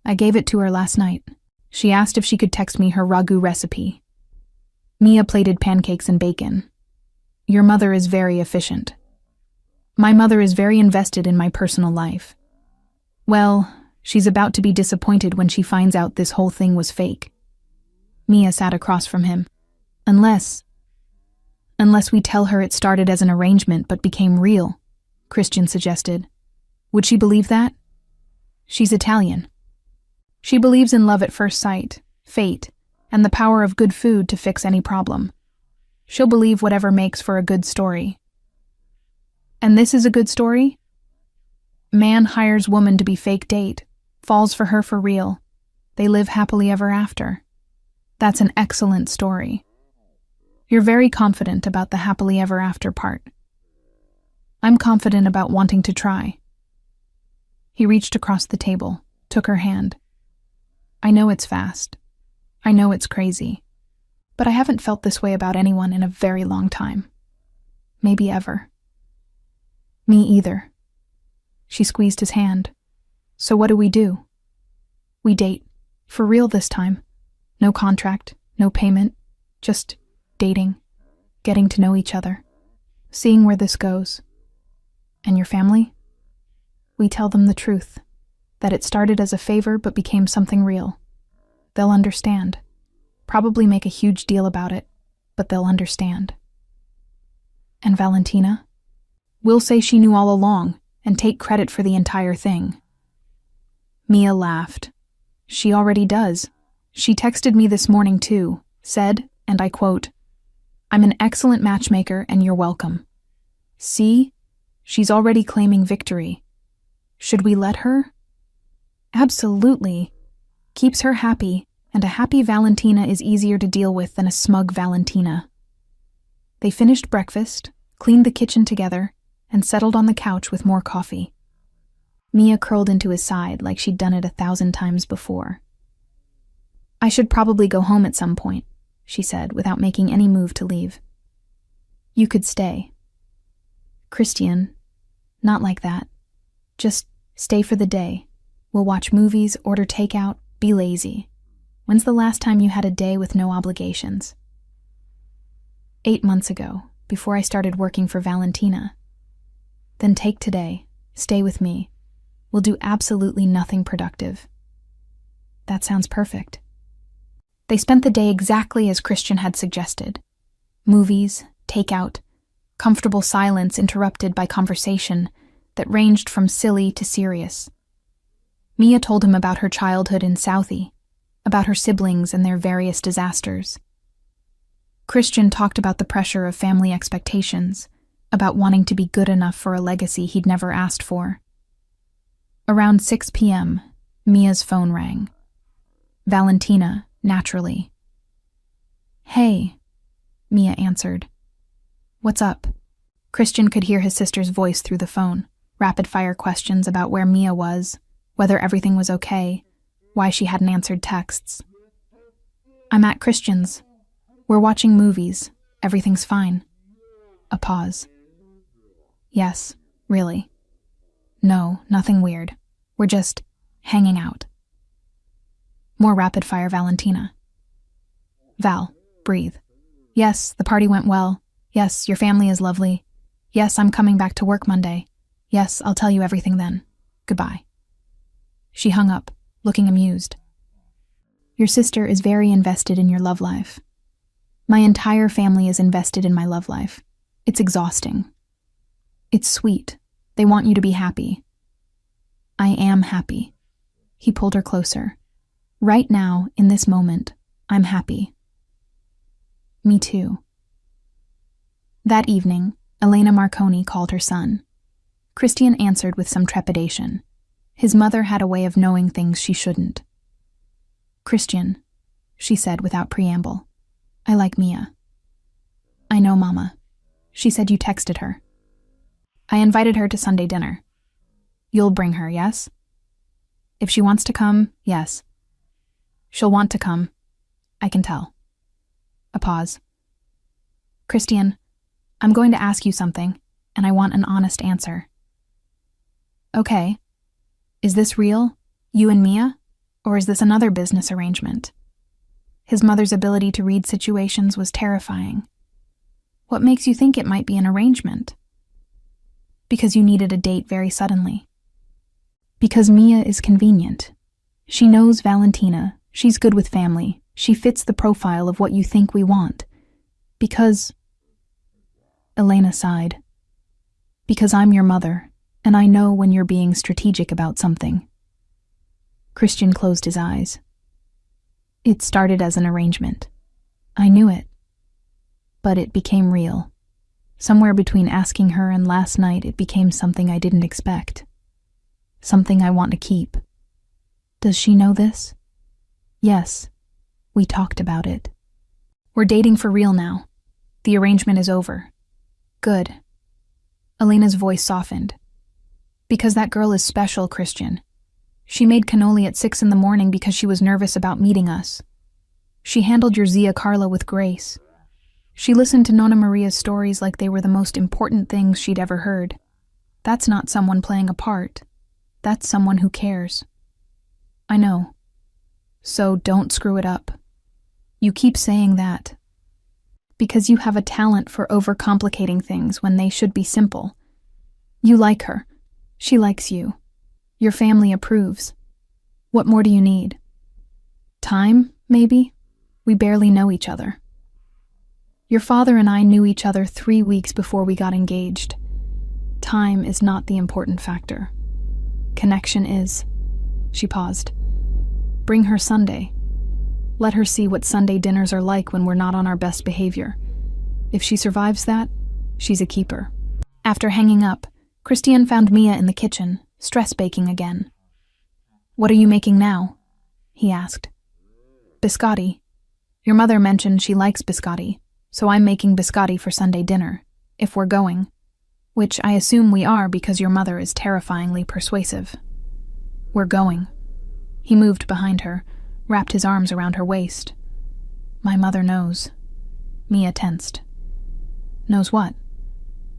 I gave it to her last night. She asked if she could text me her ragu recipe. Mia plated pancakes and bacon. Your mother is very efficient. My mother is very invested in my personal life. Well, she's about to be disappointed when she finds out this whole thing was fake. Mia sat across from him. Unless we tell her it started as an arrangement but became real, Christian suggested. Would she believe that? She's Italian. She believes in love at first sight, fate, and the power of good food to fix any problem. She'll believe whatever makes for a good story. And this is a good story? Man hires woman to be fake date, falls for her for real. They live happily ever after. That's an excellent story. You're very confident about the happily ever after part. I'm confident about wanting to try. He reached across the table, took her hand. I know it's fast. I know it's crazy. But I haven't felt this way about anyone in a very long time. Maybe ever. Me either. She squeezed his hand. So what do? We date. For real this time. No contract, no payment. Just dating. Getting to know each other. Seeing where this goes. And your family? We tell them the truth. That it started as a favor but became something real. They'll understand. Probably make a huge deal about it, but they'll understand. And Valentina? We'll say she knew all along and take credit for the entire thing. Mia laughed. She already does. She texted me this morning too, said, and I quote, "I'm an excellent matchmaker and you're welcome." See? She's already claiming victory. Should we let her? Absolutely. Keeps her happy, and a happy Valentina is easier to deal with than a smug Valentina. They finished breakfast, cleaned the kitchen together, and settled on the couch with more coffee. Mia curled into his side like she'd done it 1,000 times before. I should probably go home at some point, she said, without making any move to leave. You could stay. Christian, not like that. Just stay for the day. We'll watch movies, order takeout, be lazy. When's the last time you had a day with no obligations? 8 months ago, before I started working for Valentina. Then take today, stay with me. We'll do absolutely nothing productive. That sounds perfect. They spent the day exactly as Christian had suggested. Movies, takeout, comfortable silence interrupted by conversation that ranged from silly to serious. Mia told him about her childhood in Southie, about her siblings and their various disasters. Christian talked about the pressure of family expectations, about wanting to be good enough for a legacy he'd never asked for. Around 6 p.m., Mia's phone rang. Valentina, naturally. Hey, Mia answered. What's up? Christian could hear his sister's voice through the phone, rapid-fire questions about where Mia was, whether everything was okay, why she hadn't answered texts. I'm at Christian's. We're watching movies. Everything's fine. A pause. Yes, really. No, nothing weird. We're just hanging out. More rapid-fire Valentina. Val, breathe. Yes, the party went well. Yes, your family is lovely. Yes, I'm coming back to work Monday. Yes, I'll tell you everything then. Goodbye. She hung up, looking amused. Your sister is very invested in your love life. My entire family is invested in my love life. It's exhausting. It's sweet. They want you to be happy. I am happy. He pulled her closer. Right now, in this moment, I'm happy. Me too. That evening, Elena Marconi called her son. Christian answered with some trepidation. His mother had a way of knowing things she shouldn't. Christian, she said without preamble. I like Mia. I know, Mama. She said you texted her. I invited her to Sunday dinner. You'll bring her, yes? If she wants to come, yes. She'll want to come. I can tell. A pause. Christian, I'm going to ask you something, and I want an honest answer. Okay. Is this real? You and Mia? Or is this another business arrangement? His mother's ability to read situations was terrifying. What makes you think it might be an arrangement? Because you needed a date very suddenly. Because Mia is convenient. She knows Valentina. She's good with family. She fits the profile of what you think we want. Because... Elena sighed. Because I'm your mother, and I know when you're being strategic about something. Christian closed his eyes. It started as an arrangement. I knew it. But it became real. Somewhere between asking her and last night, it became something I didn't expect. Something I want to keep. Does she know this? Yes. We talked about it. We're dating for real now. The arrangement is over. Good. Elena's voice softened. Because that girl is special, Christian. She made cannoli at 6 a.m. because she was nervous about meeting us. She handled your Zia Carla with grace. She listened to Nonna Maria's stories like they were the most important things she'd ever heard. That's not someone playing a part. That's someone who cares. I know. So don't screw it up. You keep saying that. Because you have a talent for overcomplicating things when they should be simple. You like her. She likes you. Your family approves. What more do you need? Time, maybe? We barely know each other. Your father and I knew each other 3 weeks before we got engaged. Time is not the important factor. Connection is. She paused. Bring her Sunday. Let her see what Sunday dinners are like when we're not on our best behavior. If she survives that, she's a keeper. After hanging up, Christian found Mia in the kitchen, stress baking again. What are you making now? He asked. Biscotti. Your mother mentioned she likes biscotti, so I'm making biscotti for Sunday dinner, if we're going. Which I assume we are because your mother is terrifyingly persuasive. We're going. He moved behind her, wrapped his arms around her waist. My mother knows. Mia tensed. Knows what?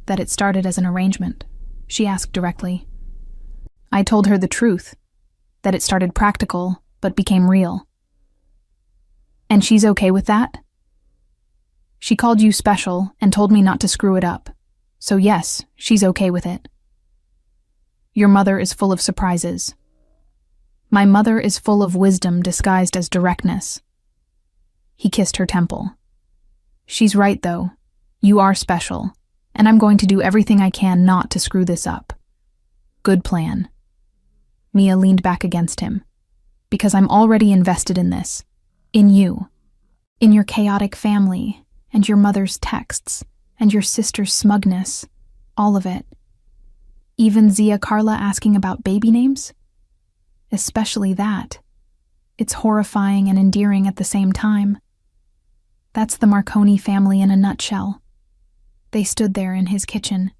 That it started as an arrangement, she asked directly. I told her the truth, that it started practical, but became real. And she's okay with that? She called you special and told me not to screw it up. So yes, she's okay with it. Your mother is full of surprises. My mother is full of wisdom disguised as directness. He kissed her temple. She's right, though. You are special, and I'm going to do everything I can not to screw this up. Good plan. Mia leaned back against him. Because I'm already invested in this. In you. In your chaotic family, and your mother's texts, and your sister's smugness. All of it. Even Zia Carla asking about baby names? Especially that. It's horrifying and endearing at the same time. That's the Marconi family in a nutshell. They stood there in his kitchen,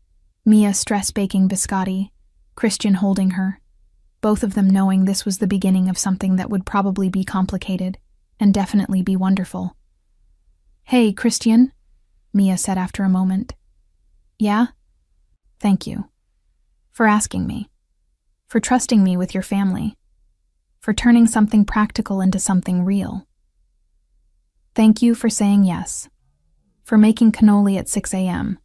Mia stress-baking biscotti, Christian holding her, both of them knowing this was the beginning of something that would probably be complicated and definitely be wonderful. Hey, Christian, Mia said after a moment. Yeah? Thank you. For asking me. For trusting me with your family. For turning something practical into something real. Thank you for saying yes. For making cannoli at 6 a.m.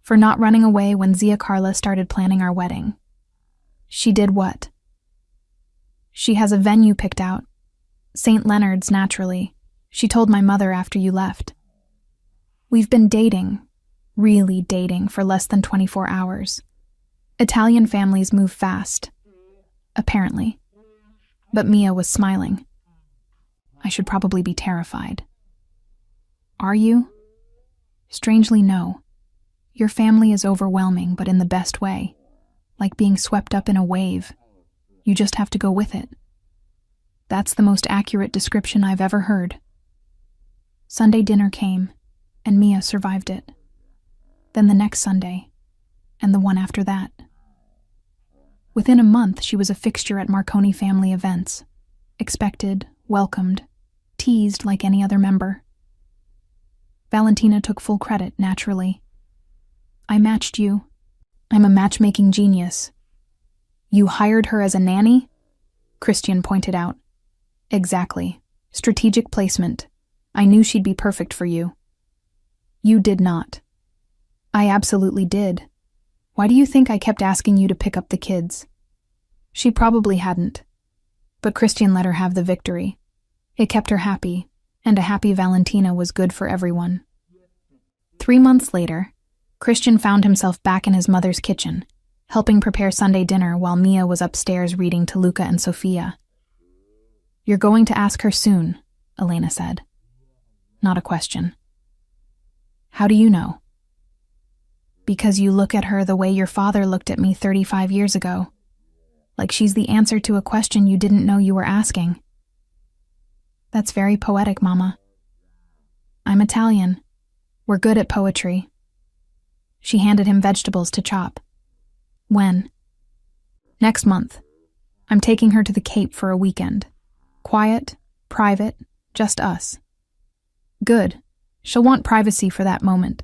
For not running away when Zia Carla started planning our wedding. She did what? She has a venue picked out. St. Leonard's, naturally. She told my mother after you left. We've been dating, really dating, for less than 24 hours. Italian families move fast. Apparently. But Mia was smiling. I should probably be terrified. Are you? Strangely, no. Your family is overwhelming, but in the best way. Like being swept up in a wave. You just have to go with it. That's the most accurate description I've ever heard. Sunday dinner came, and Mia survived it. Then the next Sunday, and the one after that. Within a month, she was a fixture at Marconi family events. Expected, welcomed, teased like any other member. Valentina took full credit, naturally. I matched you. I'm a matchmaking genius. You hired her as a nanny? Christian pointed out. Exactly. Strategic placement. I knew she'd be perfect for you. You did not. I absolutely did. Why do you think I kept asking you to pick up the kids? She probably hadn't. But Christian let her have the victory. It kept her happy, and a happy Valentina was good for everyone. 3 months later, Christian found himself back in his mother's kitchen, helping prepare Sunday dinner while Mia was upstairs reading to Luca and Sofia. You're going to ask her soon, Elena said. Not a question. How do you know? Because you look at her the way your father looked at me 35 years ago. Like she's the answer to a question you didn't know you were asking. That's very poetic, Mama. I'm Italian. We're good at poetry. She handed him vegetables to chop. When? Next month. I'm taking her to the Cape for a weekend. Quiet, private, just us. Good. She'll want privacy for that moment.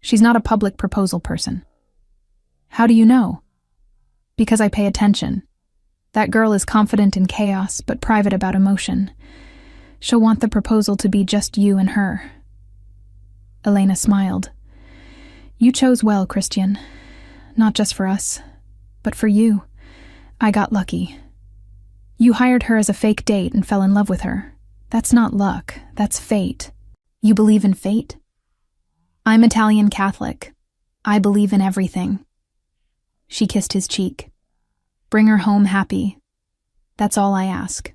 She's not a public proposal person. How do you know? Because I pay attention. That girl is confident in chaos, but private about emotion. She'll want the proposal to be just you and her. Elena smiled. You chose well, Christian. Not just for us, but for you. I got lucky. You hired her as a fake date and fell in love with her. That's not luck, that's fate. You believe in fate? I'm Italian Catholic. I believe in everything. She kissed his cheek. Bring her home happy. That's all I ask.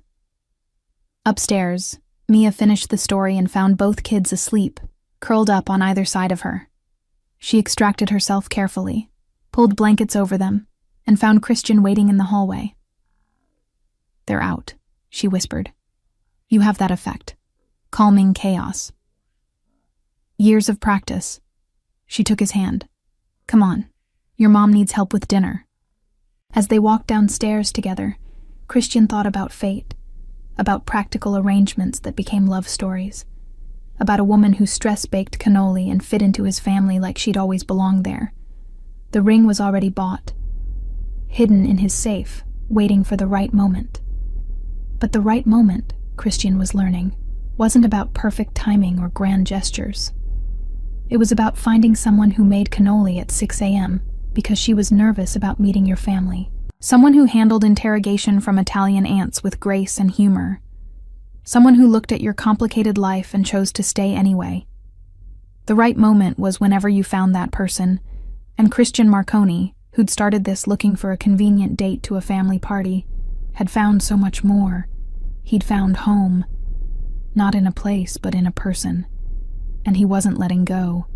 Upstairs, Mia finished the story and found both kids asleep, curled up on either side of her. She extracted herself carefully, pulled blankets over them, and found Christian waiting in the hallway. They're out, she whispered. You have that effect. Calming chaos. Years of practice. She took his hand. Come on, your mom needs help with dinner. As they walked downstairs together, Christian thought about fate, about practical arrangements that became love stories, about a woman who stress-baked cannoli and fit into his family like she'd always belonged there. The ring was already bought, hidden in his safe, waiting for the right moment. But the right moment, Christian was learning, wasn't about perfect timing or grand gestures. It was about finding someone who made cannoli at 6 a.m. because she was nervous about meeting your family. Someone who handled interrogation from Italian aunts with grace and humor. Someone who looked at your complicated life and chose to stay anyway. The right moment was whenever you found that person, and Christian Marconi, who'd started this looking for a convenient date to a family party, had found so much more. He'd found home, not in a place but in a person, and he wasn't letting go.